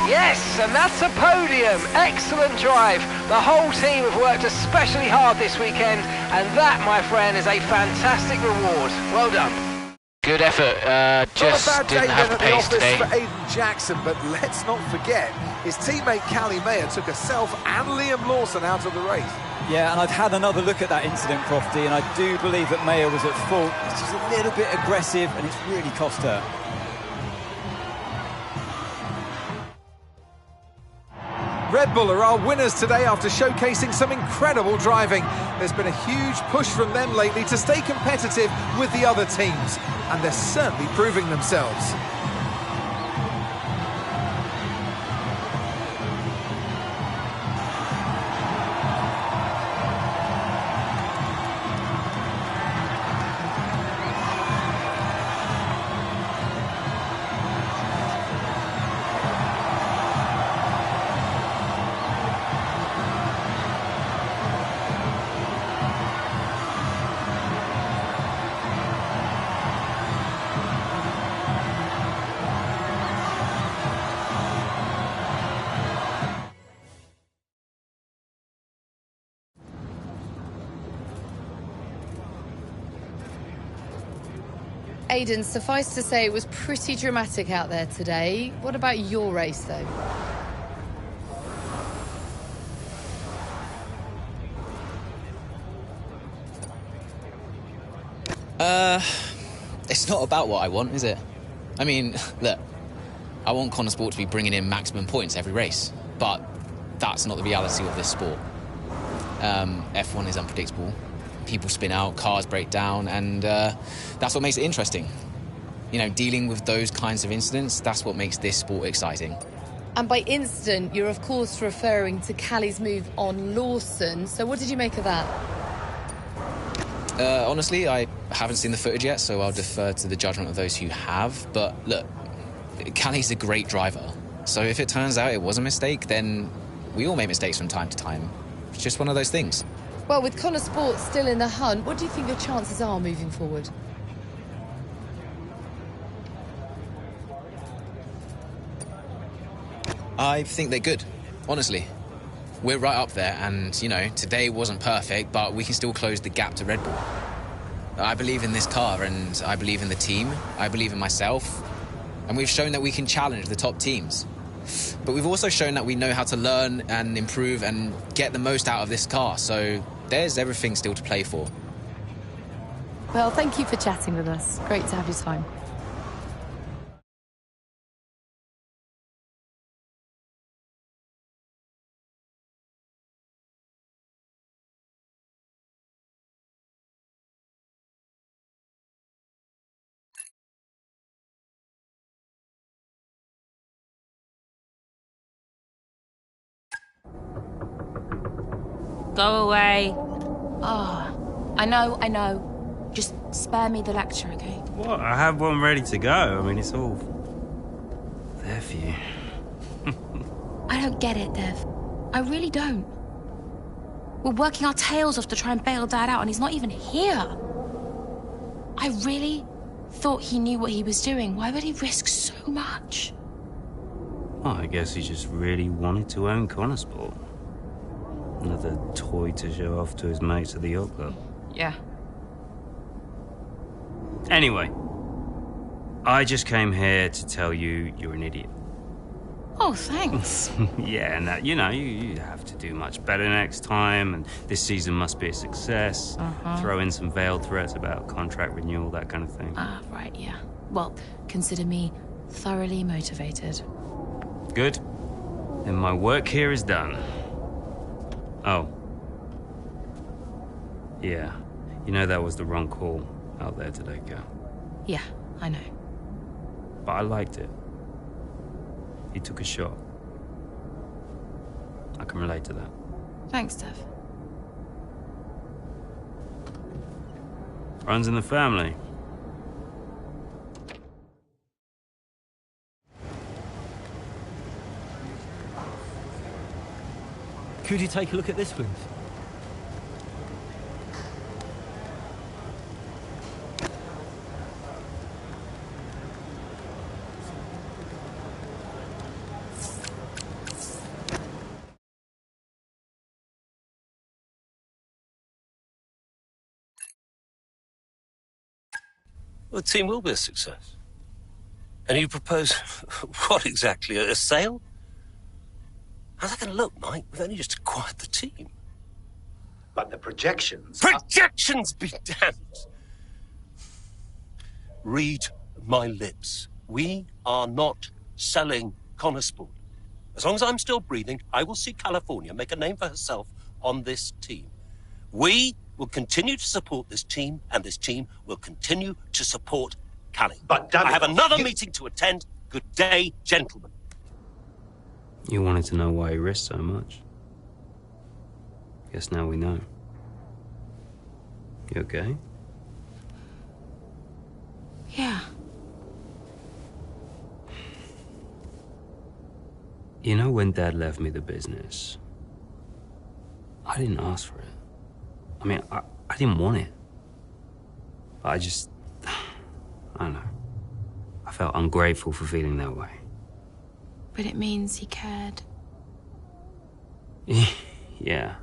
Yes, and that's a podium. Excellent drive. The whole team have worked especially hard this weekend, and that, my friend, is a fantastic reward. Well done. Good effort. Just Not a bad day didn't have the then at the pace office today. for Aiden Jackson, but let's not forget his teammate Callie Mayer took herself and Liam Lawson out of the race. Yeah, and I've had another look at that incident, Crofty, and I do believe that Mayer was at fault. She's a little bit aggressive, and it's really cost her. Red Bull are our winners today after showcasing some incredible driving. There's been a huge push from them lately to stay competitive with the other teams, and they're certainly proving themselves. Aiden, suffice to say it was pretty dramatic out there today. What about your race, though? It's not about what I want, is it? I mean, look, I want Konnersport to be bringing in maximum points every race, but that's not the reality of this sport. F1 is unpredictable. People spin out, cars break down, and that's what makes it interesting. You know, dealing with those kinds of incidents, that's what makes this sport exciting. And by incident, you're of course referring to Callie's move on Lawson. So what did you make of that? Honestly, I haven't seen the footage yet, so I'll defer to the judgment of those who have. But look, Callie's a great driver. So if it turns out it was a mistake, then we all make mistakes from time to time. It's just one of those things. Well, with Konnersport still in the hunt, what do you think your chances are moving forward? I think they're good, honestly. We're right up there, and, you know, today wasn't perfect, but we can still close the gap to Red Bull. I believe in this car, and I believe in the team. I believe in myself. And we've shown that we can challenge the top teams. But we've also shown that we know how to learn and improve and get the most out of this car. So there's everything still to play for. Well, thank you for chatting with us. Great to have your time. Go away. Oh, I know. Just spare me the lecture, okay? What? I have one ready to go. I mean, it's all there for you. I don't get it, Dev. I really don't. We're working our tails off to try and bail Dad out, and he's not even here. I really thought he knew what he was doing. Why would he risk so much? Well, I guess he just really wanted to own Konnersport. Another toy to show off to his mates at the yacht club. Yeah. Anyway, I just came here to tell you you're an idiot. Oh, thanks. Yeah, and that, you know, you have to do much better next time, and this season must be a success. Throw in some veiled threats about contract renewal, that kind of thing. Ah, right, yeah. Well, consider me thoroughly motivated. Good. Then my work here is done. Oh. Yeah. You know that was the wrong call out there today, girl. Yeah, I know. But I liked it. He took a shot. I can relate to that. Thanks, Dev. Runs in the family. Could you take a look at this, please? Well, the team will be a success. And you propose, what exactly, a sale? How's that going to look, Mike? We've only just acquired the team. But the projections... Projections be damned! Read my lips. We are not selling Konnersport. As long as I'm still breathing, I will see California make a name for herself on this team. We will continue to support this team, and this team will continue to support Callie. But David, I have another meeting to attend. Good day, gentlemen. You wanted to know why he risked so much. Guess now we know. You okay? Yeah. You know, when Dad left me the business, I didn't ask for it. I mean, I didn't want it. I just... I don't know. I felt ungrateful for feeling that way. But it means he cared. Yeah.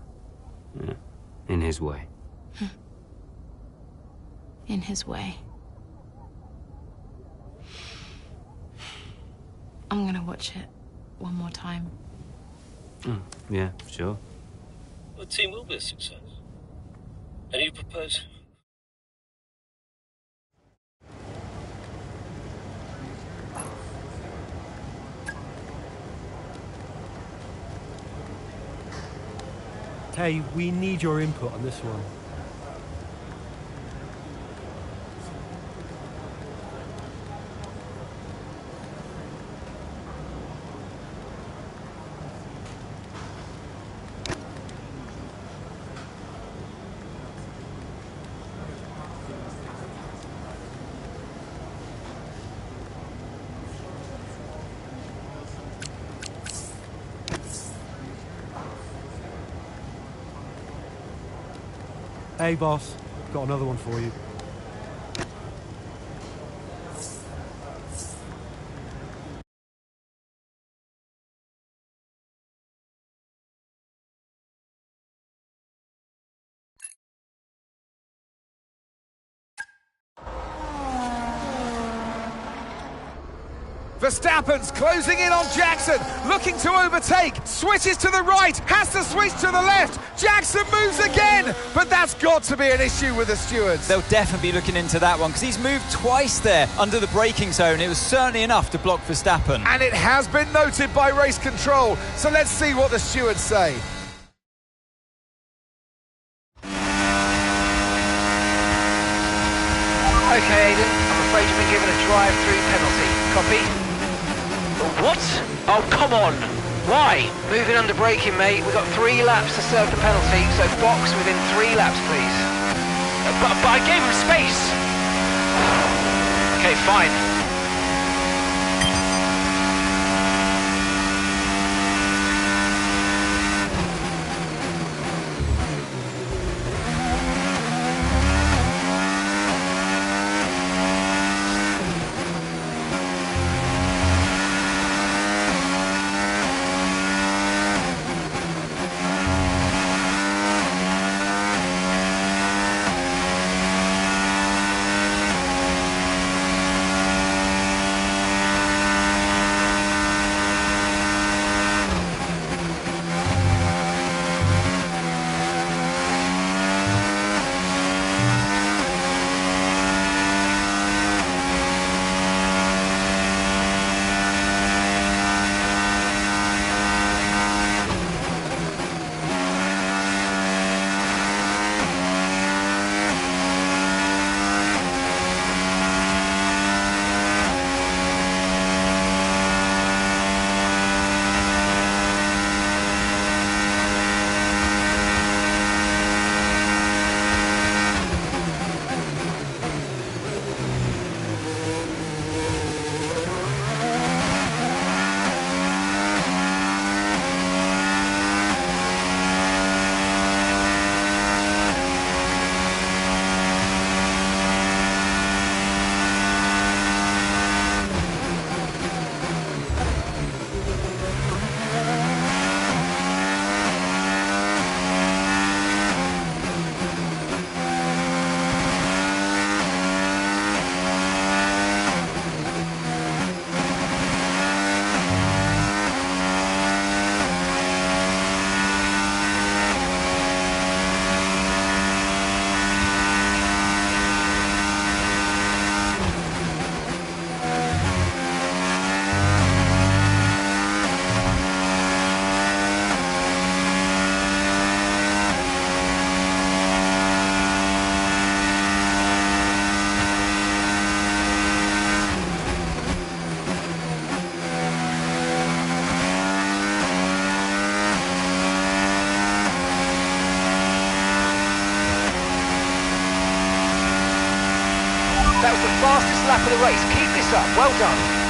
In his way. In his way. I'm gonna watch it one more time. Yeah, sure. The team will be a success. And you propose... Hey, we need your input on this one. Hey, boss. Got another one for you. Verstappen's closing in on Jackson, looking to overtake, switches to the right, has to switch to the left, Jackson moves again, but that's got to be an issue with the stewards. They'll definitely be looking into that one, because he's moved twice there under the braking zone. It was certainly enough to block Verstappen. And it has been noted by race control, so let's see what the stewards say. Okay, Aiden, I'm afraid you've been given a drive-through penalty. Copy? What? Oh, come on. Why? Moving under braking, mate. We've got 3 laps to serve the penalty, so box within 3 laps, please. but I gave him space. Okay, fine. That was the fastest lap of the race. Keep this up. Well done.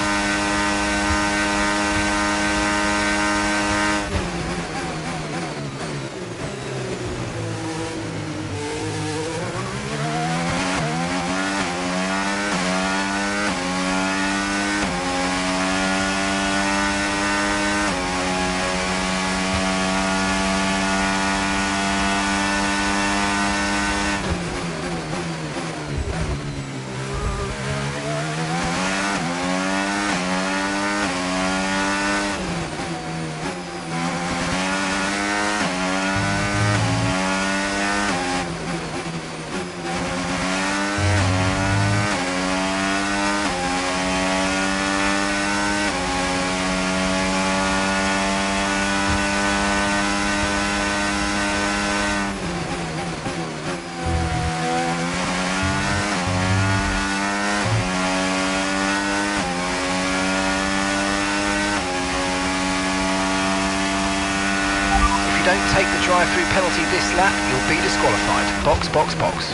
Don't take the drive-through penalty this lap, you'll be disqualified. Box, box, box.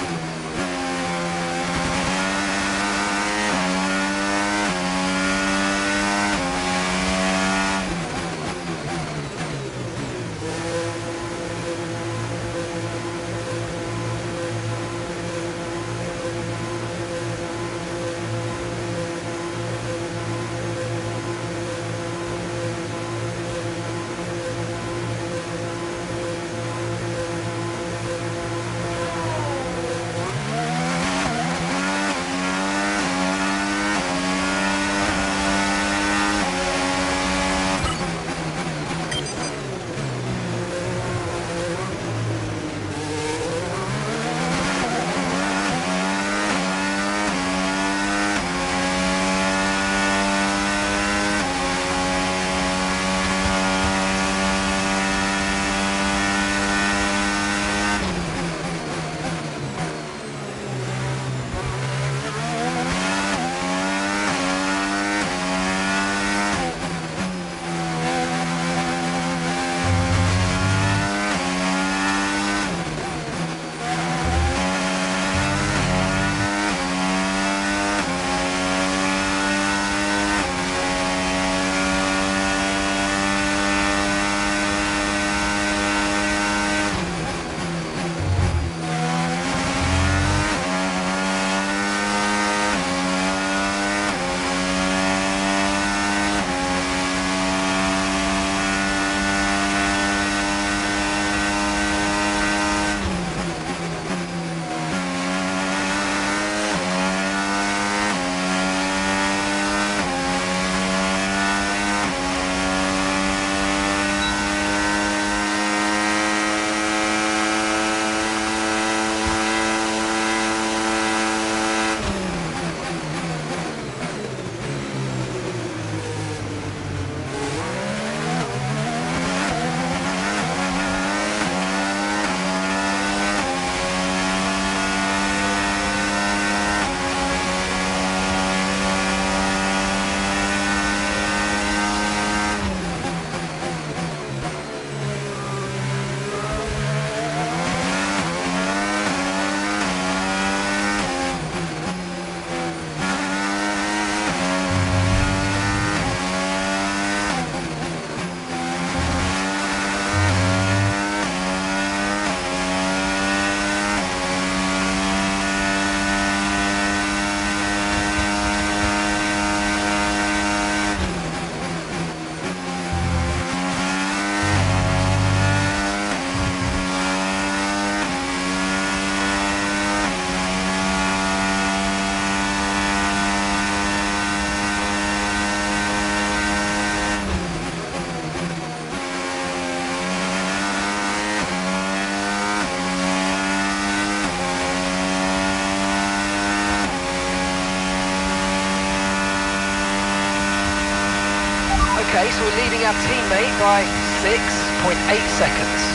Okay, so we're leading our teammate by 6.8 seconds.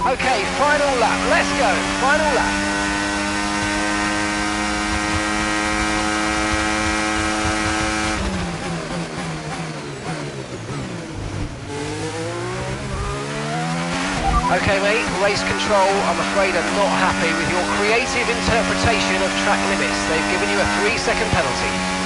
Okay, final lap. Let's go. Final lap. Okay, mate, race control, I'm afraid I'm not happy with your creative interpretation of track limits. They've given you a 3-second penalty.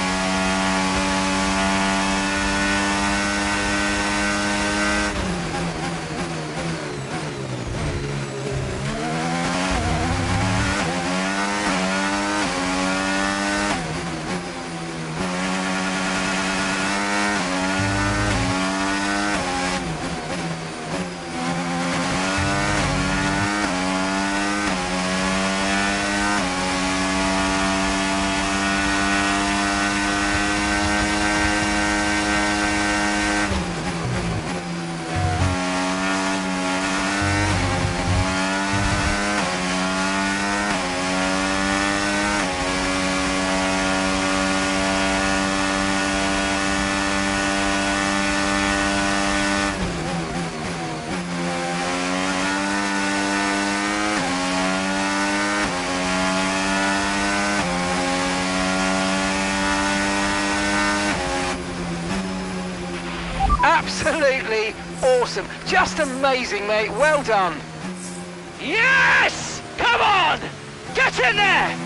Absolutely awesome. Just amazing, mate. Well done. Yes! Come on! Get in there!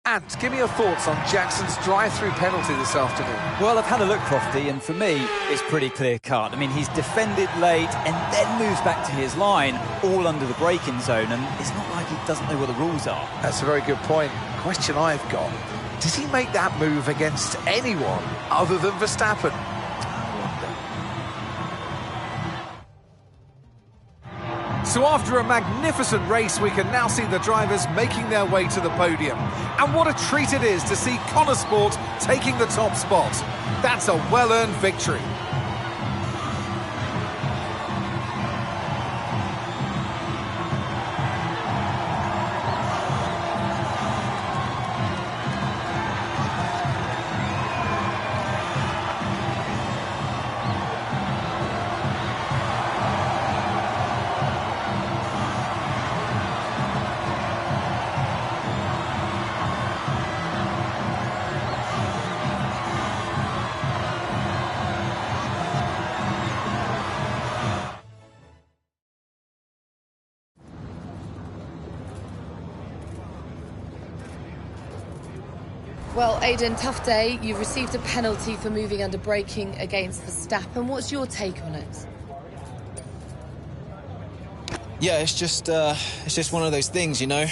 And give me your thoughts on Jackson's drive-through penalty this afternoon. Well, I've had a look, Crofty, and for me, it's pretty clear-cut. I mean, he's defended late and then moves back to his line, all under the braking zone, and it's not like he doesn't know what the rules are. That's a very good point. Question I've got, does he make that move against anyone other than Verstappen? So after a magnificent race, we can now see the drivers making their way to the podium. And what a treat it is to see Konnersport taking the top spot. That's a well-earned victory. Well, Aiden, tough day. You've received a penalty for moving under braking against Verstappen. What's your take on it? Yeah, it's just one of those things, you know.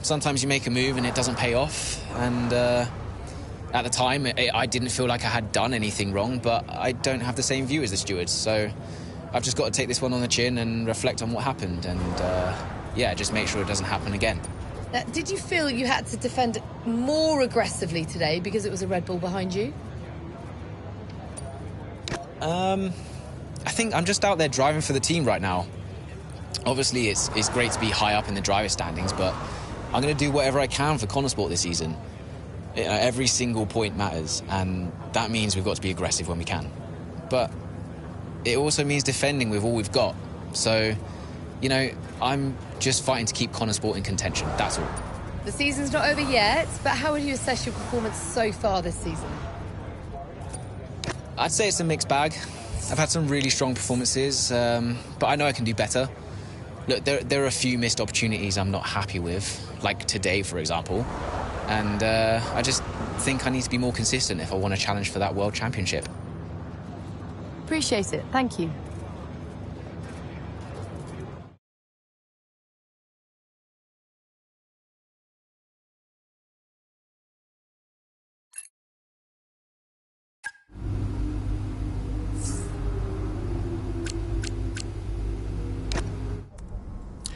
Sometimes you make a move and it doesn't pay off. And at the time, I didn't feel like I had done anything wrong, but I don't have the same view as the stewards. So I've just got to take this one on the chin and reflect on what happened. And yeah, just make sure it doesn't happen again. Did you feel you had to defend more aggressively today because it was a Red Bull behind you? I think I'm just out there driving for the team right now. Obviously, it's great to be high up in the driver standings, but I'm going to do whatever I can for Konnersport this season. Every single point matters, and that means we've got to be aggressive when we can. But it also means defending with all we've got. So, I'm just fighting to keep Konnersport in contention, that's all. The season's not over yet, but how would you assess your performance so far this season? I'd say it's a mixed bag. I've had some really strong performances, but I know I can do better. Look, there are a few missed opportunities I'm not happy with, like today, for example. And I just think I need to be more consistent if I want to challenge for that World Championship. Appreciate it. Thank you.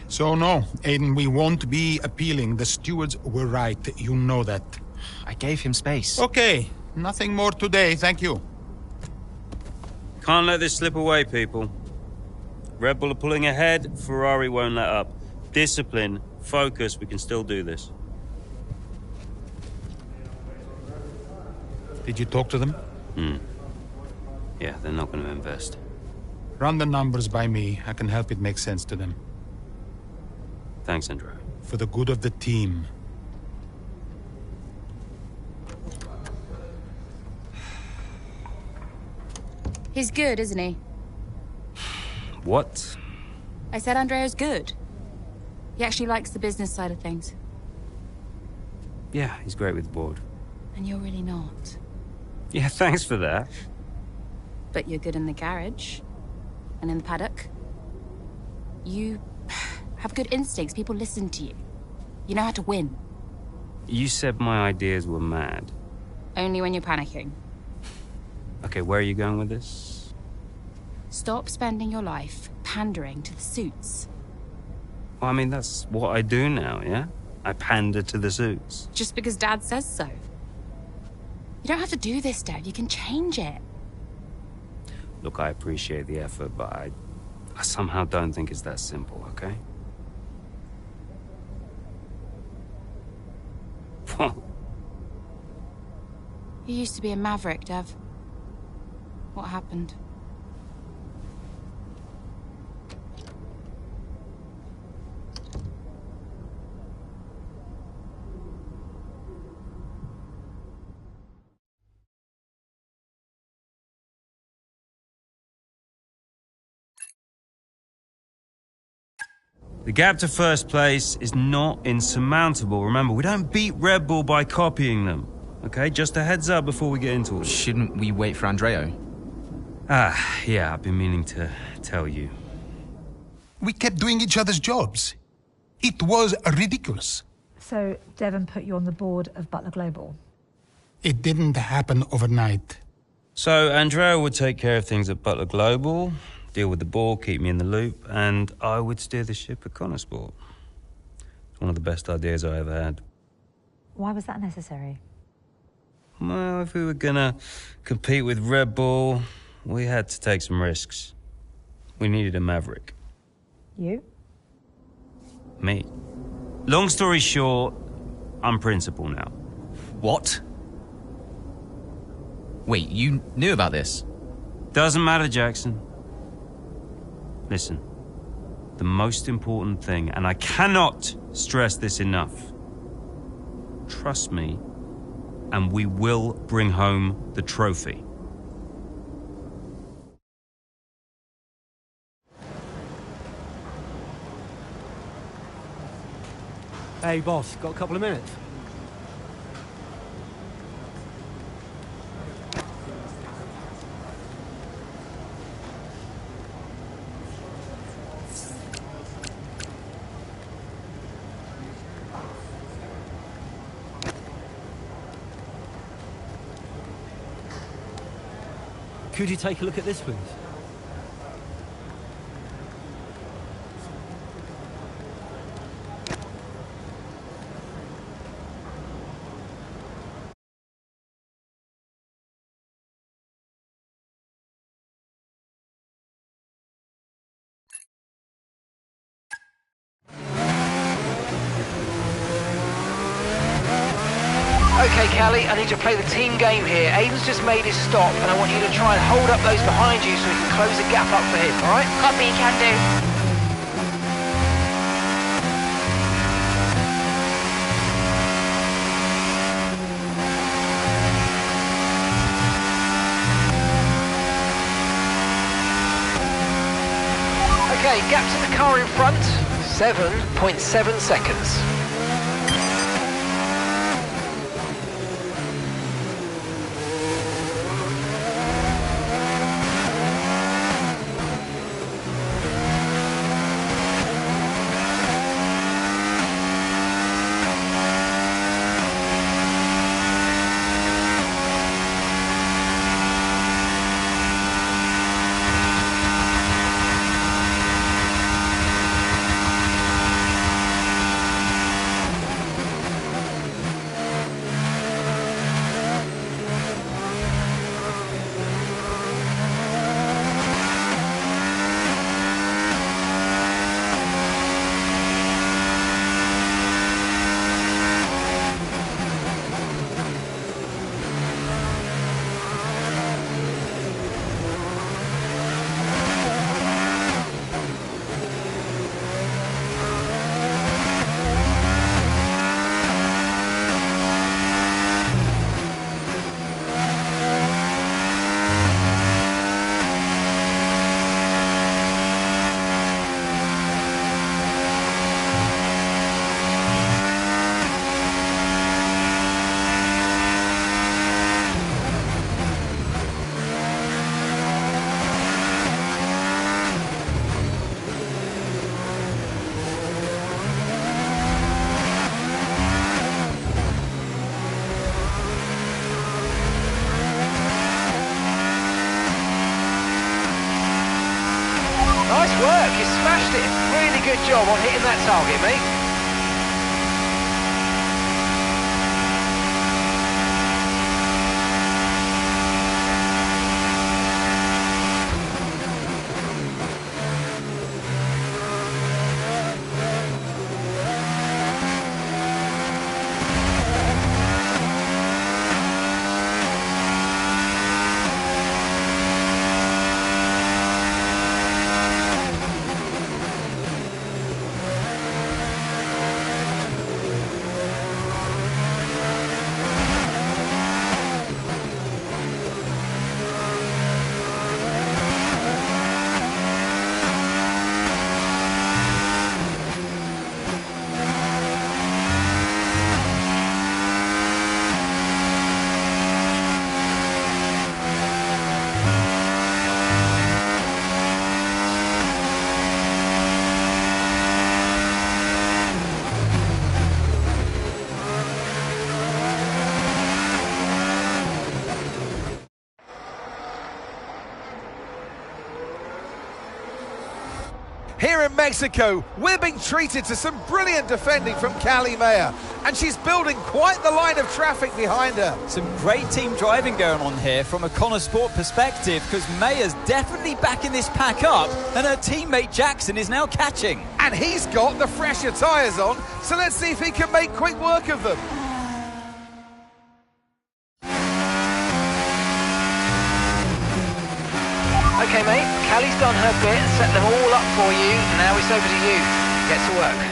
So no, Aiden, we won't be appealing. The stewards were right. You know that. I gave him space. Okay, nothing more today, thank you. Can't let this slip away, people. Red Bull are pulling ahead, Ferrari won't let up. Discipline, focus, we can still do this. Did you talk to them? Yeah, they're not going to invest. Run the numbers by me. I can help it make sense to them. Thanks, Andrew. For the good of the team. He's good, isn't he? What? I said Andrea's good. He actually likes the business side of things. Yeah, he's great with the board. And you're really not. Yeah, thanks for that. But you're good in the garage. And in the paddock. You have good instincts. People listen to you. You know how to win. You said my ideas were mad. Only when you're panicking. Okay, where are you going with this? Stop spending your life pandering to the suits. Well, I mean, that's what I do now, yeah? I pander to the suits. Just because Dad says so. You don't have to do this, Dad. You can change it. Look, I appreciate the effort, but I somehow don't think it's that simple, okay? You used to be a maverick, Dev. What happened? The gap to first place is not insurmountable. Remember, we don't beat Red Bull by copying them. Okay, just a heads up before we get into it. Shouldn't we wait for Andreo? Yeah, I've been meaning to tell you. We kept doing each other's jobs. It was ridiculous. So Devon put you on the board of Butler Global? It didn't happen overnight. So Andrea would take care of things at Butler Global, deal with the board, keep me in the loop, and I would steer the ship at Konnersport. It's one of the best ideas I ever had. Why was that necessary? Well, if we were gonna compete with Red Bull, we had to take some risks. We needed a maverick. You? Me. Long story short, I'm principal now. What? Wait, you knew about this? Doesn't matter, Jackson. Listen, the most important thing, and I cannot stress this enough, trust me, and we will bring home the trophy. Hey, boss, got a couple of minutes? Could you take a look at this, please? Okay, Callie, I need you to play the team game here. Aiden's just made his stop, and I want you to try and hold up those behind you so we can close the gap up for him, all right? Copy, can do. Okay, gap to the car in front, 7.7 seconds. Nice work, you smashed it. Really good job on hitting that target, mate. Here in Mexico, we're being treated to some brilliant defending from Callie Mayer, and she's building quite the line of traffic behind her. Some great team driving going on here from a Konnersport perspective, because Mayer's definitely backing this pack up, and her teammate Jackson is now catching. And he's got the fresher tyres on, so let's see if he can make quick work of them. Okay, mate, Callie's done her bit and set them all up for you. Now it's over to you. Get to work.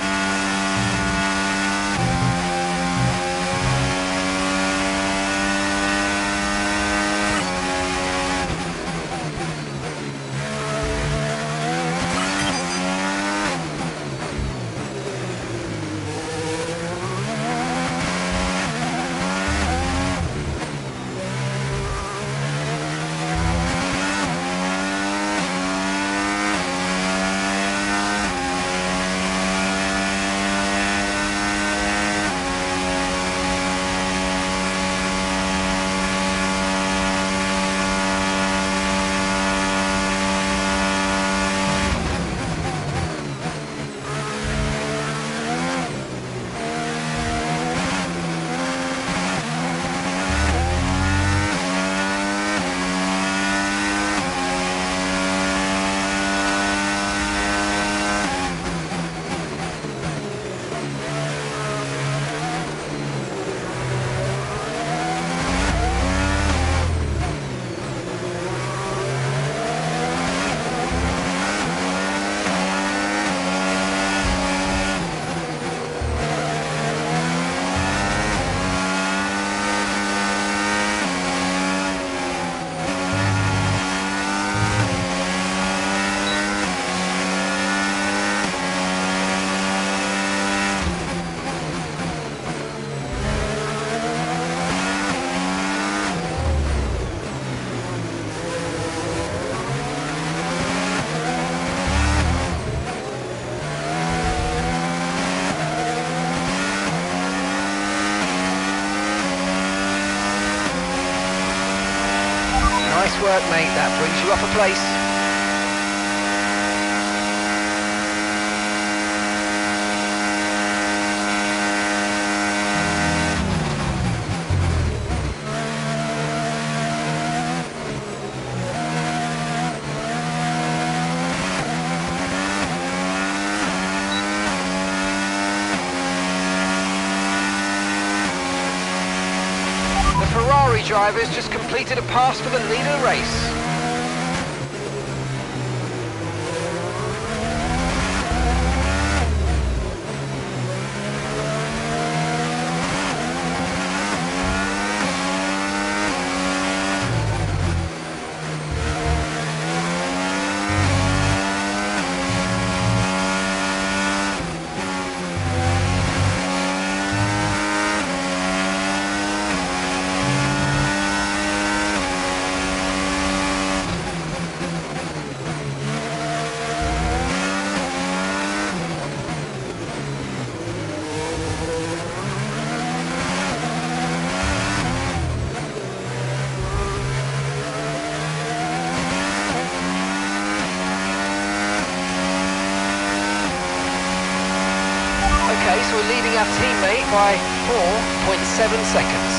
Nice work, mate. That brings you up a place. Ferrari drivers just completed a pass for the lead of the race. Okay, so we're leading our teammate by 4.7 seconds.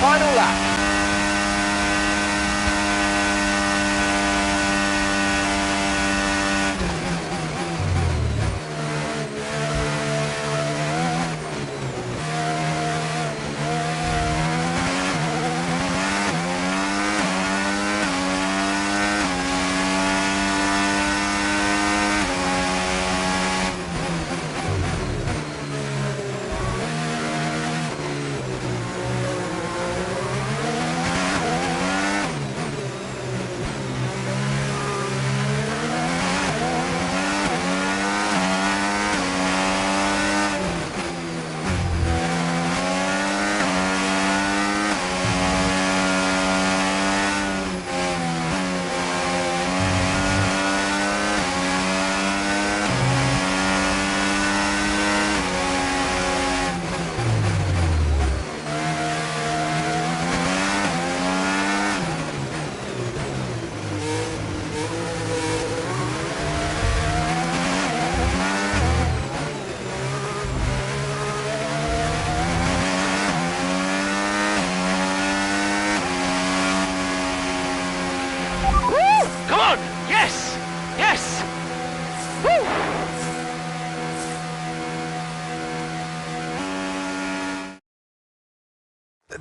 Final lap.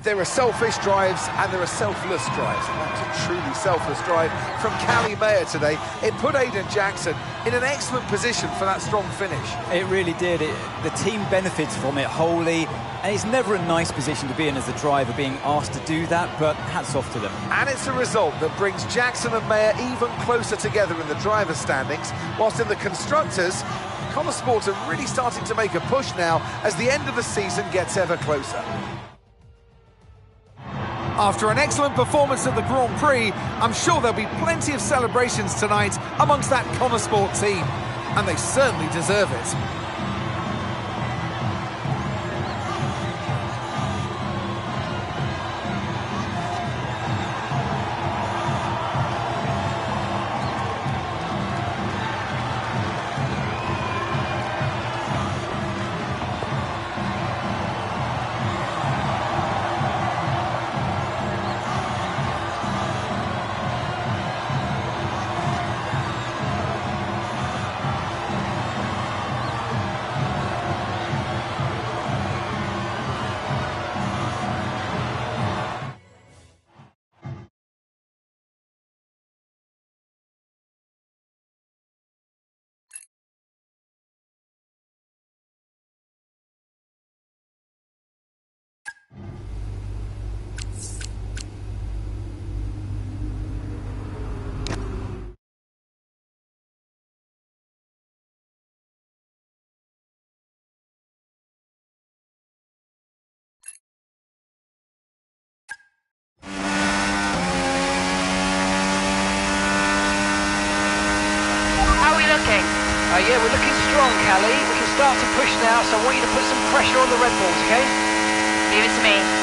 There are selfish drives and there are selfless drives. And that's a truly selfless drive from Callie Mayer today. It put Aiden Jackson in an excellent position for that strong finish. It really did. The team benefits from it wholly. And it's never a nice position to be in as a driver, being asked to do that, but hats off to them. And it's a result that brings Jackson and Mayer even closer together in the driver's standings, whilst in the constructors, Konnersport are really starting to make a push now as the end of the season gets ever closer. After an excellent performance at the Grand Prix, I'm sure there'll be plenty of celebrations tonight amongst that Konnersport team, and they certainly deserve it. Yeah, we're looking strong, Callie. We can start to push now, so I want you to put some pressure on the Red Bulls, okay? Leave it to me.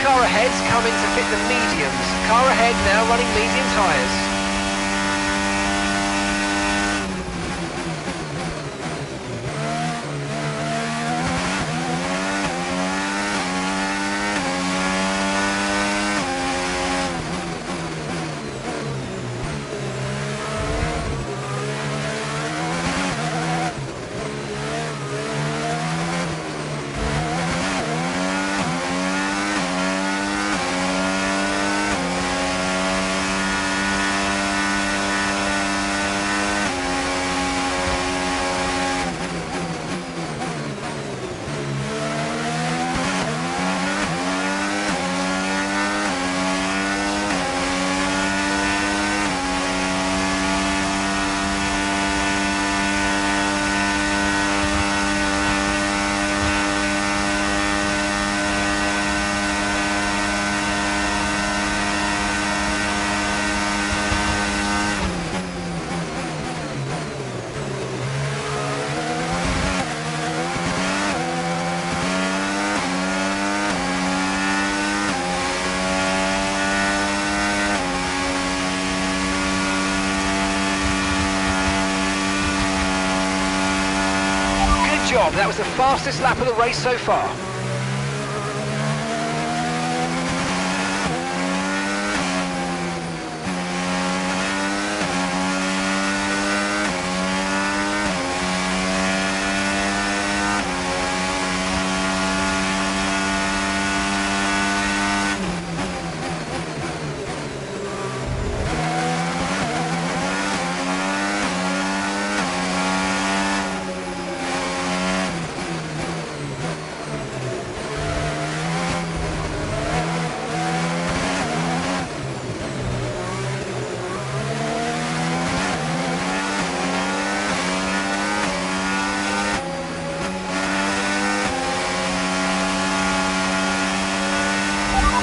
Car ahead's coming to fit the mediums. Car ahead now running medium tyres. Job. That was the fastest lap of the race so far.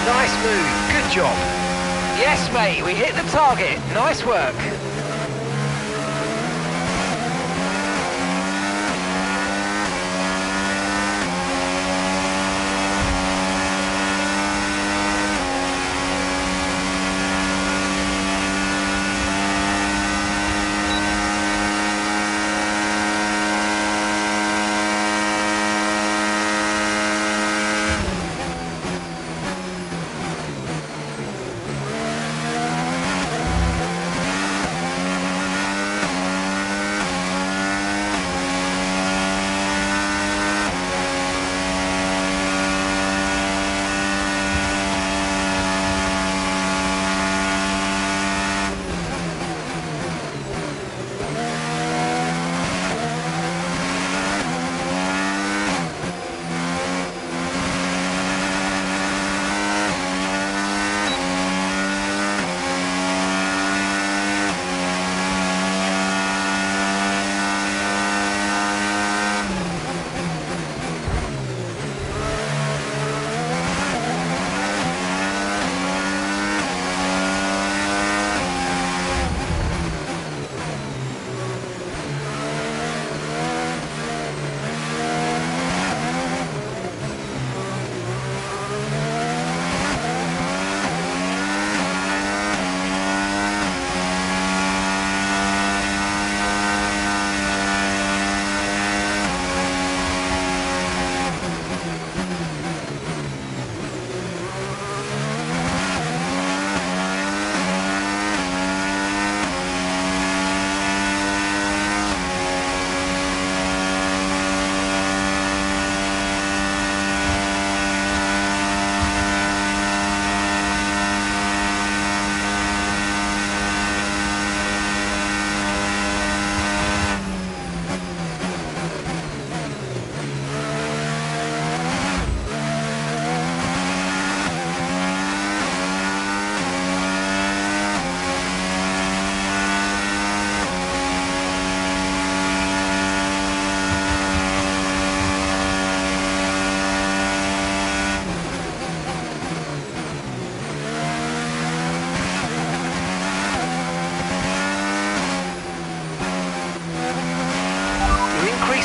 Nice move, good job. Yes, mate, we hit the target. Nice work.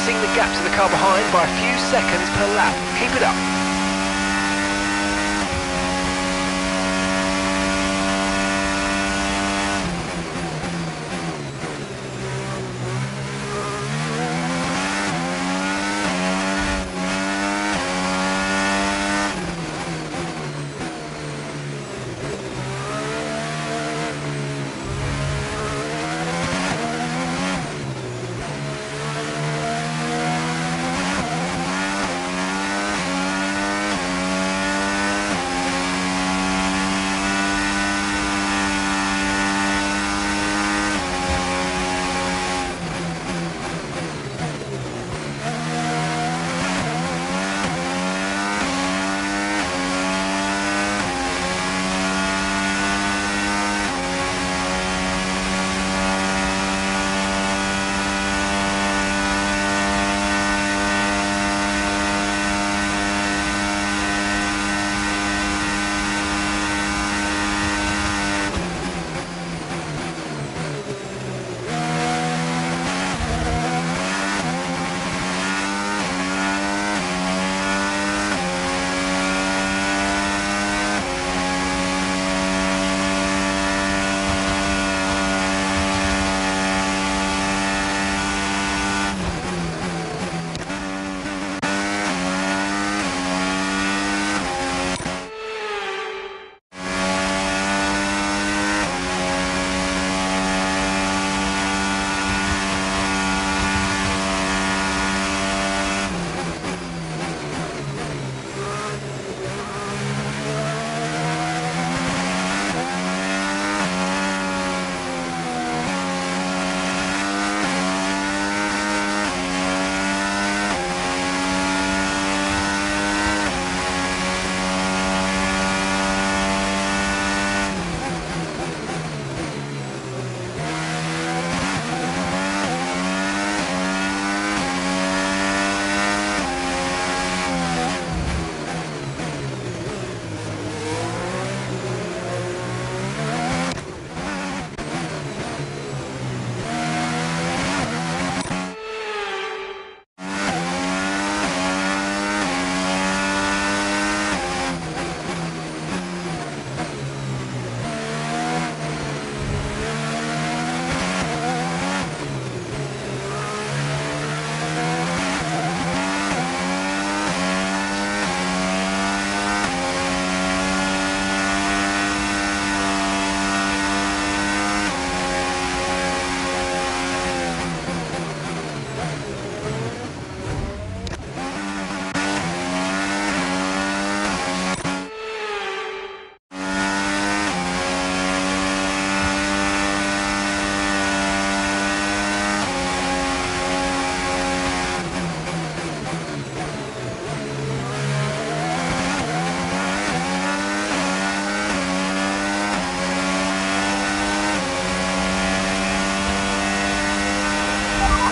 closing the gap to the car behind by a few seconds per lap. Keep it up.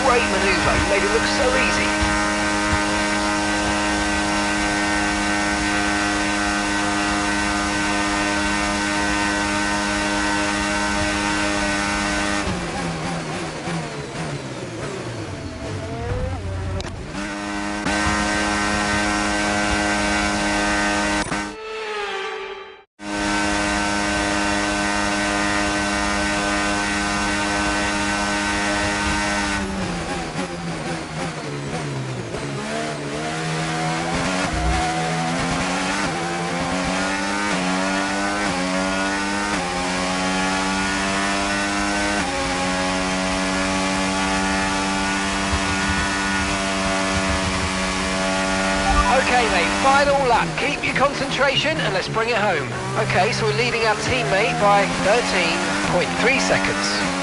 Great manoeuvre, you made it look so easy. Okay mate, final lap. Keep your concentration and let's bring it home. Okay, so we're leading our teammate by 13.3 seconds.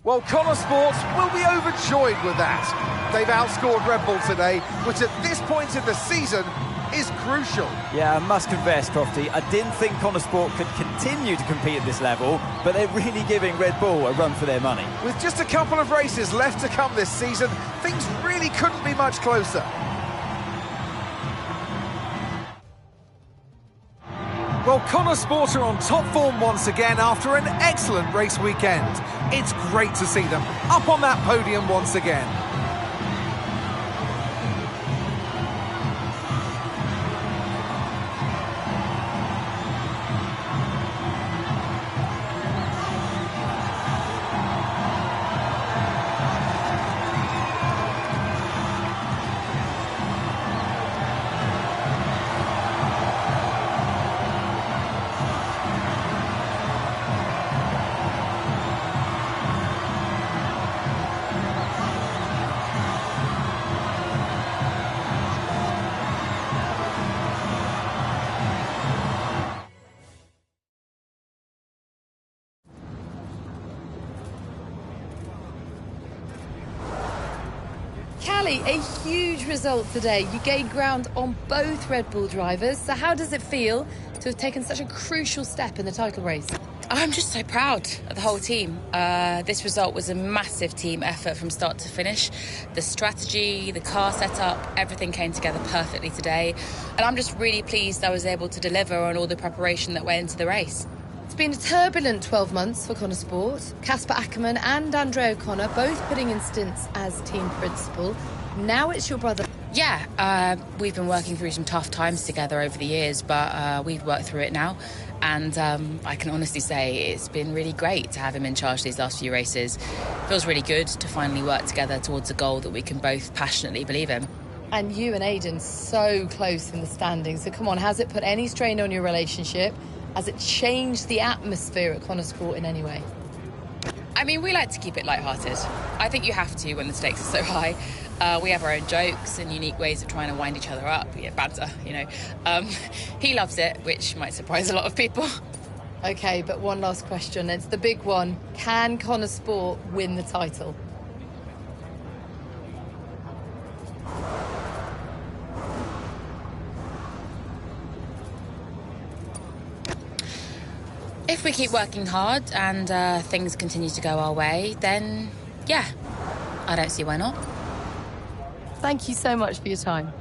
Well, Konnersport will be overjoyed with that. They've outscored Red Bull today, which at this point in the season is crucial. Yeah, I must confess, Crofty, I didn't think Konnersport could continue to compete at this level, but they're really giving Red Bull a run for their money. With just a couple of races left to come this season, things really couldn't be much closer. Well, Konnersport are on top form once again after an excellent race weekend. It's great to see them up on that podium once again. Callie, a huge result today. You gained ground on both Red Bull drivers. So how does it feel to have taken such a crucial step in the title race? I'm just so proud of the whole team. This result was a massive team effort from start to finish. The strategy, the car setup, everything came together perfectly today. And I'm just really pleased I was able to deliver on all the preparation that went into the race. It's been a turbulent 12 months for Konnersport. Casper Ackermann and Andre O'Connor both putting in stints as team principal. Now it's your brother. Yeah, we've been working through some tough times together over the years, but we've worked through it now. And I can honestly say it's been really great to have him in charge these last few races. Feels really good to finally work together towards a goal that we can both passionately believe in. And you and Aiden so close in the standings. So come on, has it put any strain on your relationship? Has it changed the atmosphere at Konnersport in any way? I mean, we like to keep it lighthearted. I think you have to when the stakes are so high. We have our own jokes and unique ways of trying to wind each other up. Yeah, banter, you know. He loves it, which might surprise a lot of people. OK, but one last question. It's the big one. Can Konnersport win the title? If we keep working hard and things continue to go our way, then, yeah, I don't see why not. Thank you so much for your time.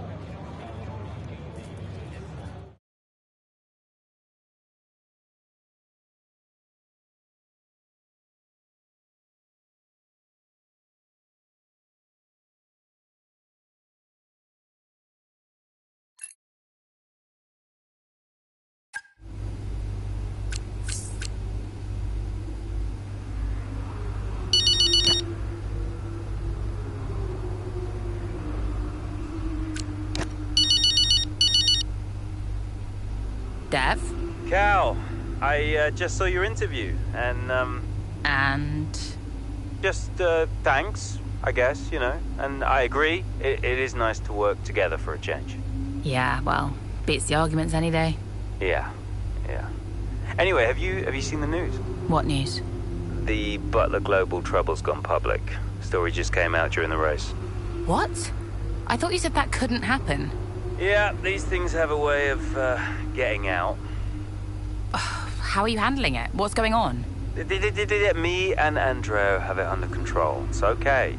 Dev? Cal, I just saw your interview, and And? just thanks, I guess, you know. And I agree, it is nice to work together for a change. Yeah, well, beats the arguments any day. Yeah. Anyway, have you seen the news? What news? The Butler Global trouble's gone public. Story just came out during the race. What? I thought you said that couldn't happen. Yeah, these things have a way of getting out. How are you handling it? What's going on? Me and Andrew have it under control. It's okay.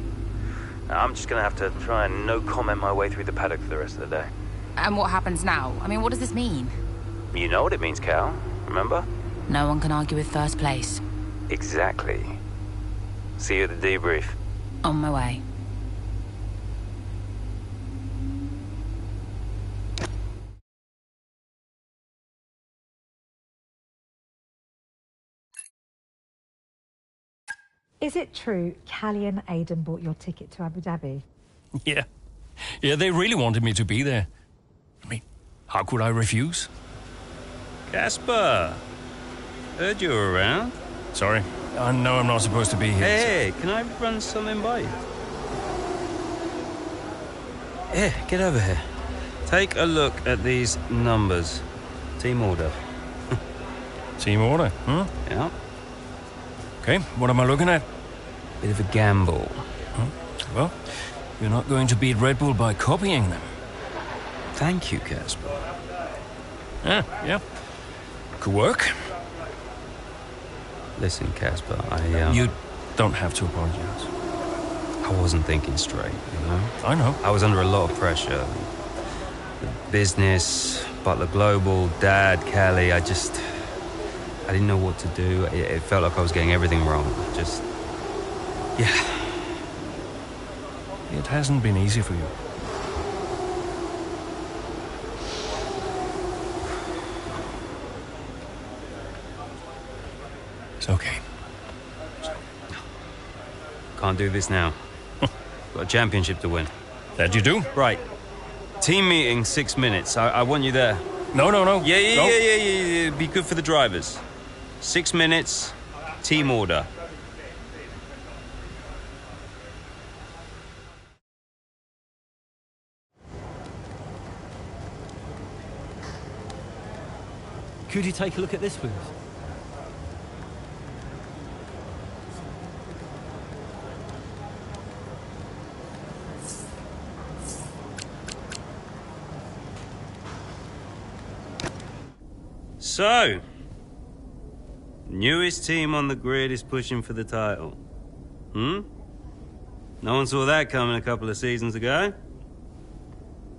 I'm just going to have to try and no-comment my way through the paddock for the rest of the day. And what happens now? I mean, what does this mean? You know what it means, Cal. Remember? No one can argue with first place. Exactly. See you at the debrief. On my way. Is it true Callie and Aiden bought your ticket to Abu Dhabi? Yeah, they really wanted me to be there. I mean, how could I refuse? Casper, heard you were around. Sorry, I know I'm not supposed to be here. Hey, can I run something by you? Here, get over here. Take a look at these numbers. Team order. Team order, huh? Yeah. Okay, what am I looking at? Bit of a gamble. Well, you're not going to beat Red Bull by copying them. Thank you, Casper. Yeah. Could work. Listen, Casper, You don't have to apologize. I wasn't thinking straight, you know? I know. I was under a lot of pressure. The business, Butler Global, Dad, Callie, I didn't know what to do. It felt like I was getting everything wrong. Yeah. It hasn't been easy for you. It's okay. Can't do this now. Got a championship to win. That you do? Right. Team meeting, 6 minutes. I want you there. No. Yeah. Be good for the drivers. 6 minutes, team order. Could you take a look at this, please? So, newest team on the grid is pushing for the title. No one saw that coming a couple of seasons ago.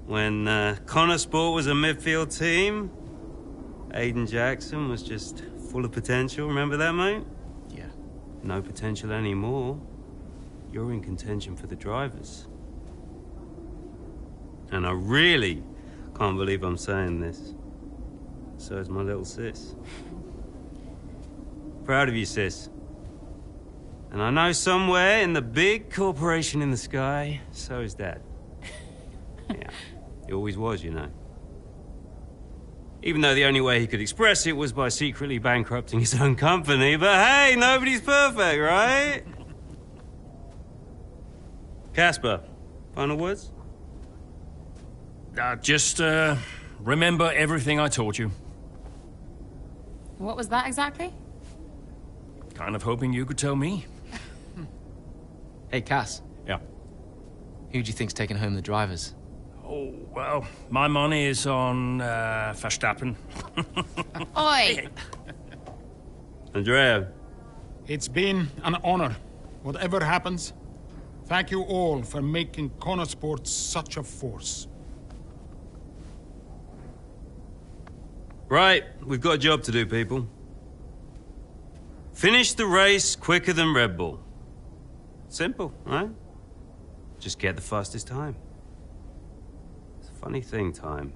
When Konnersport was a midfield team, Aiden Jackson was just full of potential. Remember that, mate? Yeah. No potential anymore. You're in contention for the drivers. And I really can't believe I'm saying this. So is my little sis. Proud of you, sis. And I know somewhere in the big corporation in the sky, so is Dad. Yeah, he always was, you know. Even though the only way he could express it was by secretly bankrupting his own company. But hey, nobody's perfect, right? Casper, final words? Just remember everything I taught you. What was that exactly? Kind of hoping you could tell me. Hey, Cass. Yeah. Who do you think's taking home the drivers? Oh, well, my money is on Verstappen. Oi! Andrea. It's been an honor. Whatever happens, thank you all for making Konnersport such a force. Right, we've got a job to do, people. Finish the race quicker than Red Bull. Simple, right? Just get the fastest time. It's a funny thing, time.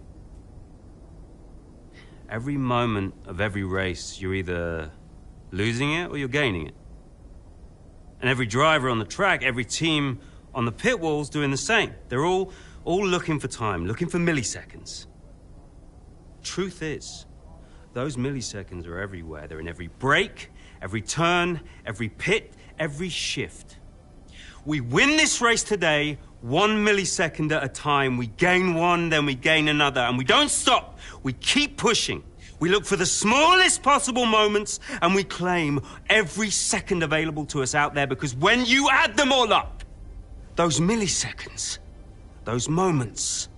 Every moment of every race, you're either losing it or you're gaining it. And every driver on the track, every team on the pit wall's doing the same. They're all looking for time, looking for milliseconds. Truth is, those milliseconds are everywhere. They're in every break, every turn, every pit, every shift. We win this race today 1 millisecond at a time. We gain one, then we gain another, and we don't stop. We keep pushing. We look for the smallest possible moments, and we claim every second available to us out there, because when you add them all up, those milliseconds, those moments,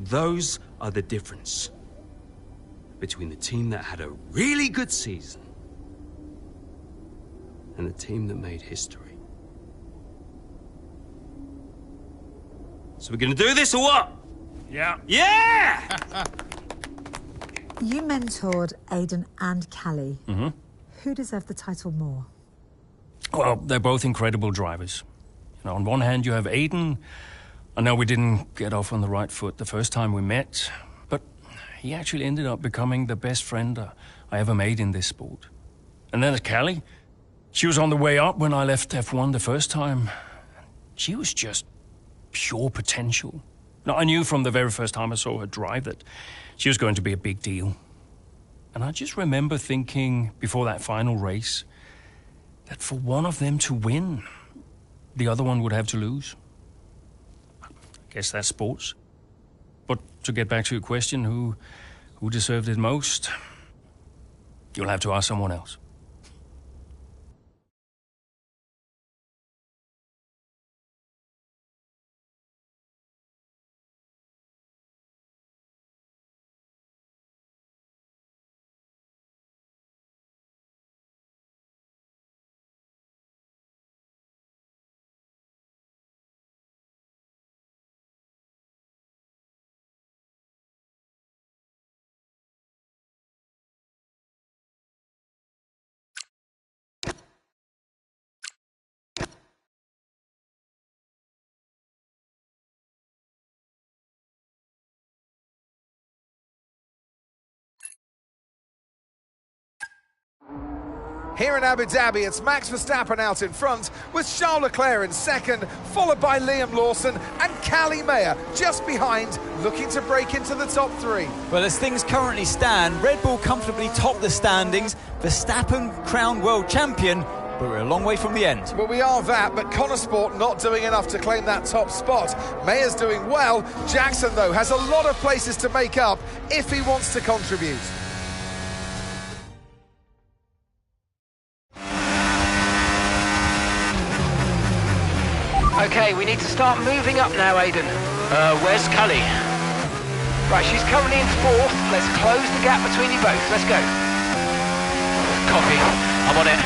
those are the difference between the team that had a really good season and the team that made history. So we're gonna do this or what? Yeah. Yeah! You mentored Aiden and Callie. Mm-hmm. Who deserved the title more? Well, they're both incredible drivers. You know, on one hand, you have Aiden. I know we didn't get off on the right foot the first time we met, but he actually ended up becoming the best friend I ever made in this sport. And then there's Callie. She was on the way up when I left F1 the first time. She was just pure potential. Now, I knew from the very first time I saw her drive that she was going to be a big deal. And I just remember thinking before that final race that for one of them to win, the other one would have to lose. I guess that's sports. But to get back to your question, who deserved it most? You'll have to ask someone else. Here in Abu Dhabi, it's Max Verstappen out in front, with Charles Leclerc in second, followed by Liam Lawson and Callie Mayer just behind, looking to break into the top three. Well, as things currently stand, Red Bull comfortably top the standings, Verstappen crowned world champion, but we're a long way from the end. Well, we are that, but Konnersport not doing enough to claim that top spot. Mayer's doing well. Jackson, though, has a lot of places to make up if he wants to contribute. Okay, we need to start moving up now, Aiden. Where's Callie? Right, she's currently in fourth. Let's close the gap between you both. Let's go. Copy. I'm on it.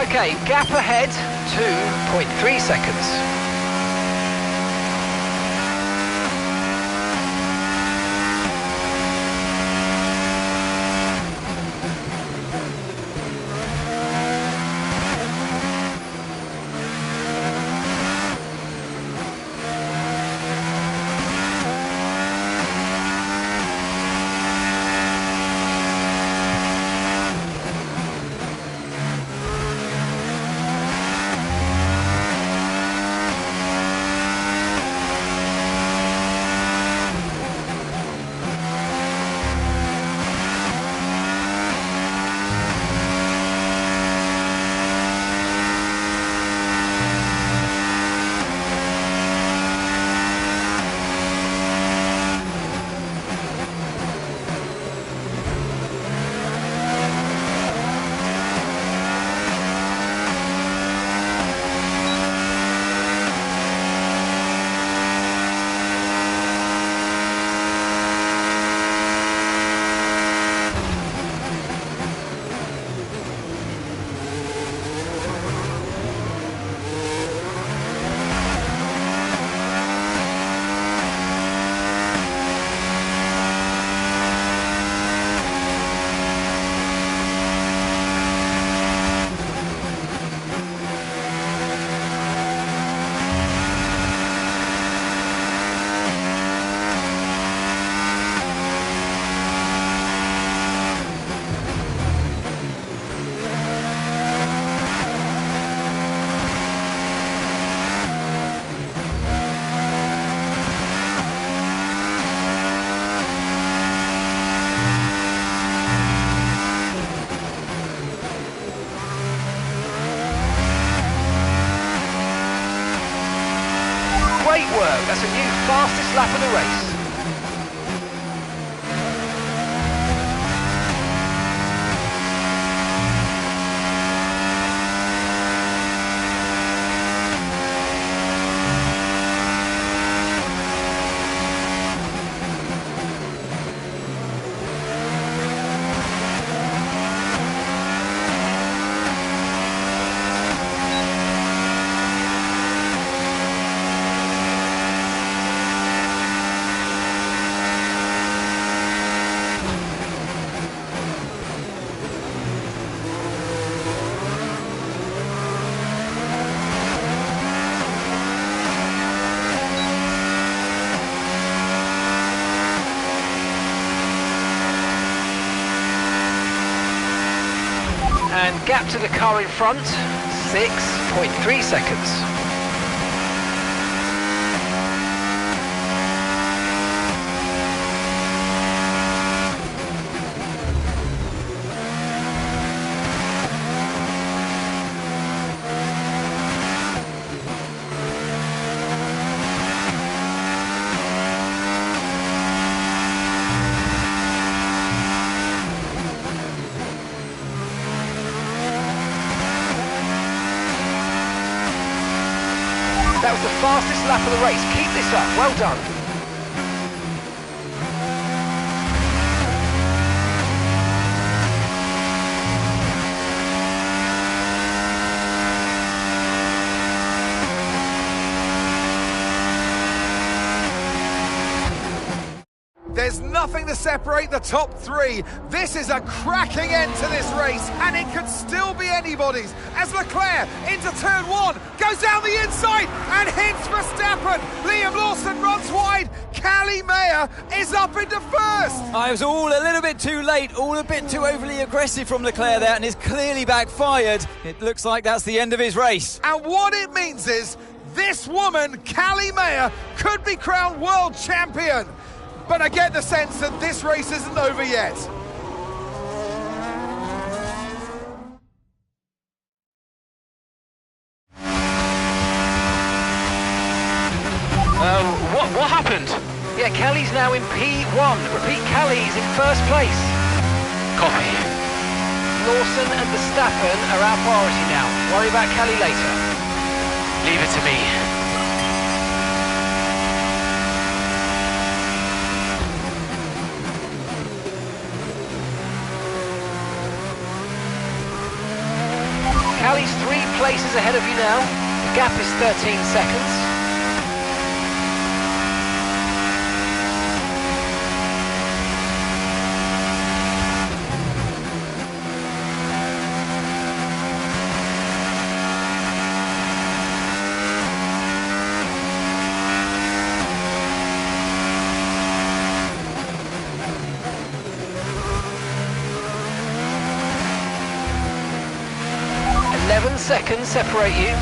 Okay, gap ahead, 2.3 seconds. Great work, that's a new fastest lap of the race. And gap to the car in front, 6.3 seconds. That was the fastest lap of the race. Keep this up. Well done. There's nothing to separate the top three. This is a cracking end to this race, and it could still be anybody's. As Leclerc into turn one, goes down the inside and hits Verstappen. Liam Lawson runs wide. Callie Mayer is up into first. I was all a little bit too late, all a bit too overly aggressive from Leclerc there, and it's clearly backfired. It looks like that's the end of his race. And what it means is this woman, Callie Mayer, could be crowned world champion. But I get the sense that this race isn't over yet. What happened? Yeah, Callie's now in P1. Repeat, Callie's in first place. Copy. Lawson and Verstappen are our priority now. Worry about Callie later. Leave it to me. Callie's 3 places ahead of you now. The gap is 13 seconds. Seconds separate you.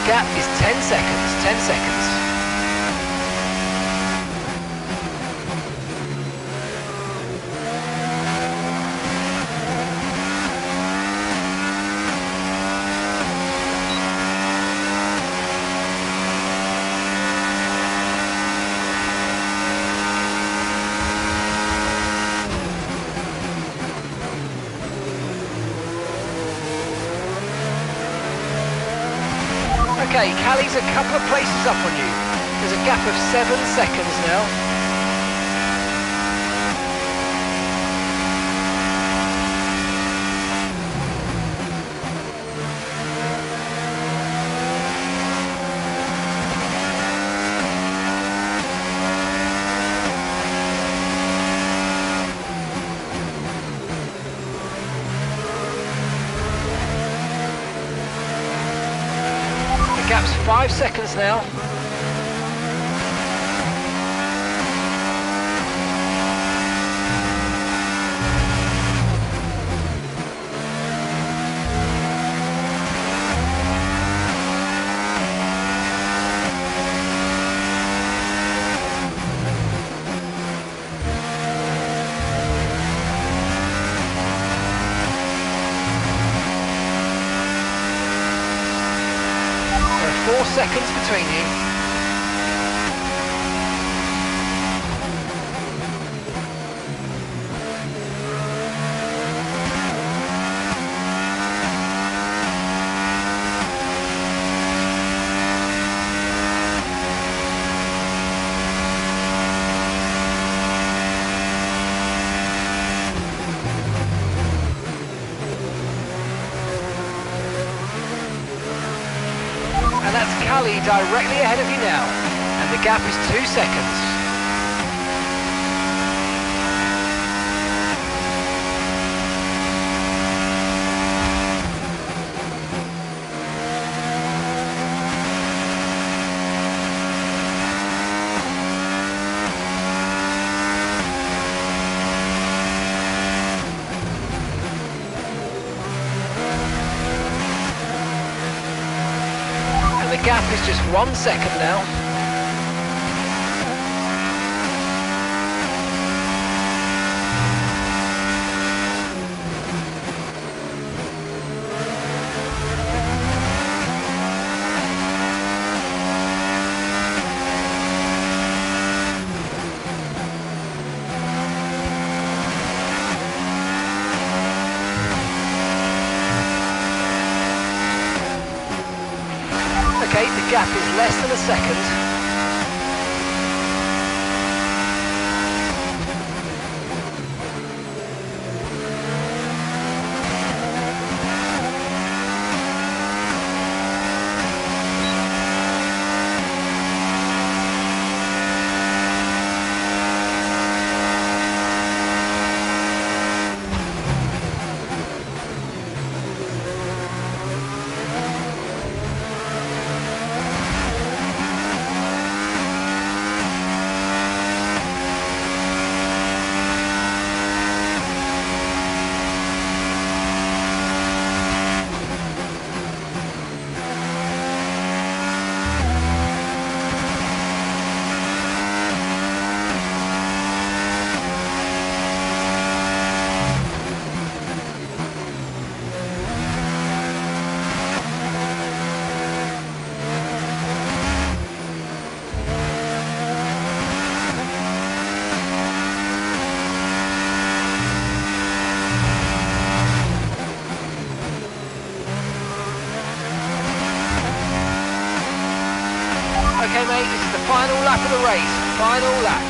Gap is 10 seconds, 10 seconds. Okay, Callie's a couple of places up on you. There's a gap of 7 seconds now. Gap's 5 seconds now. There are 4 seconds between you. And that's Callie directly ahead of you now. And the gap is 2 seconds. The gap is just 1 second now. gap is less than a second. Okay, mate, this is the final lap of the race. Final lap.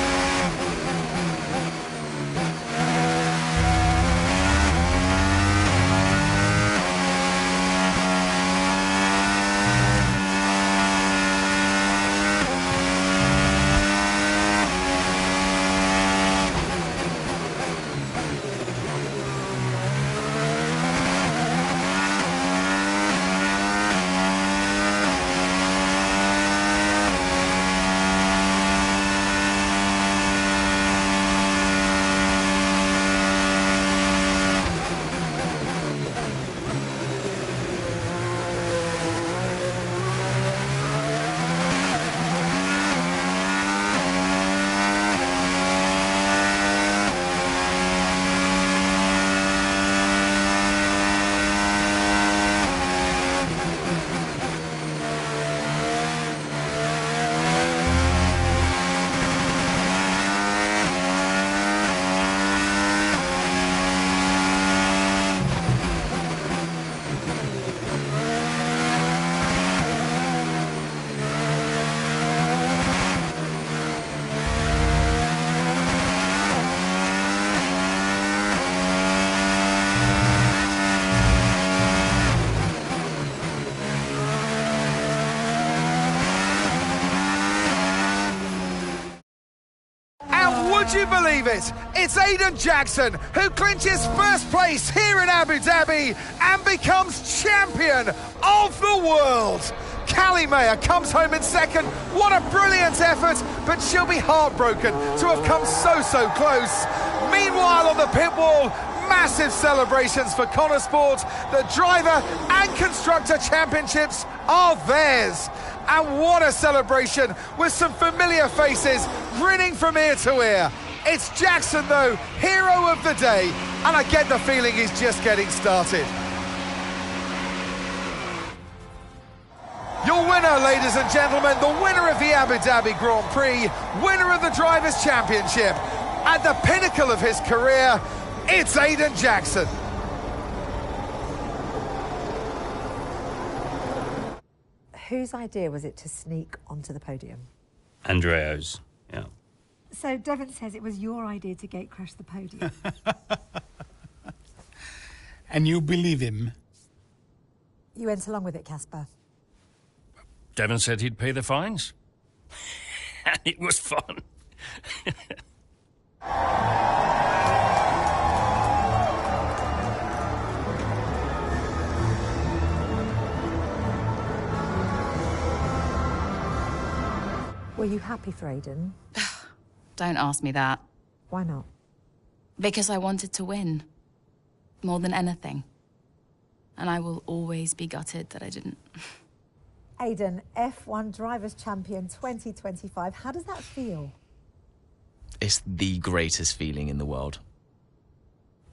Would you believe it? It's Aiden Jackson who clinches first place here in Abu Dhabi and becomes champion of the world. Callie Mayer comes home in second. What a brilliant effort, but she'll be heartbroken to have come so close. Meanwhile, on the pit wall, massive celebrations for Konnersport. The driver and constructor championships are theirs. And what a celebration with some familiar faces grinning from ear to ear. It's Jackson, though, hero of the day, and I get the feeling he's just getting started. Your winner, ladies and gentlemen, the winner of the Abu Dhabi Grand Prix, winner of the Drivers' Championship, at the pinnacle of his career, it's Aiden Jackson. Whose idea was it to sneak onto the podium? Andrea's, yeah. So Devon says it was your idea to gate crash the podium. And you believe him? You went along with it, Casper. Devon said he'd pay the fines. And it was fun. Were you happy for Aiden? Don't ask me that. Why not? Because I wanted to win. More than anything. And I will always be gutted that I didn't. Aiden, F1 Drivers' Champion 2025. How does that feel? It's the greatest feeling in the world.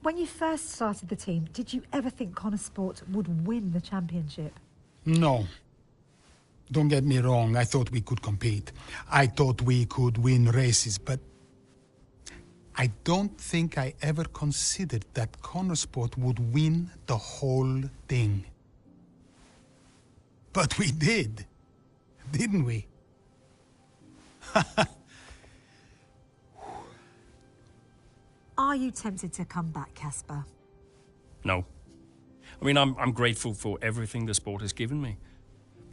When you first started the team, did you ever think Konnersport would win the championship? No. Don't get me wrong, I thought we could compete. I thought we could win races, but I don't think I ever considered that Konnersport would win the whole thing. But we did. Didn't we? Are you tempted to come back, Casper? No. I mean, I'm grateful for everything the sport has given me.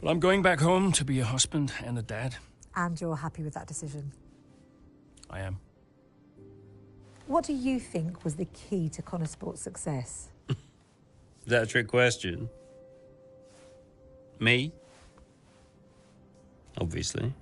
But I'm going back home to be a husband and a dad. And you're happy with that decision? I am. What do you think was the key to Konnersport's success? Is that a trick question? Me? Obviously.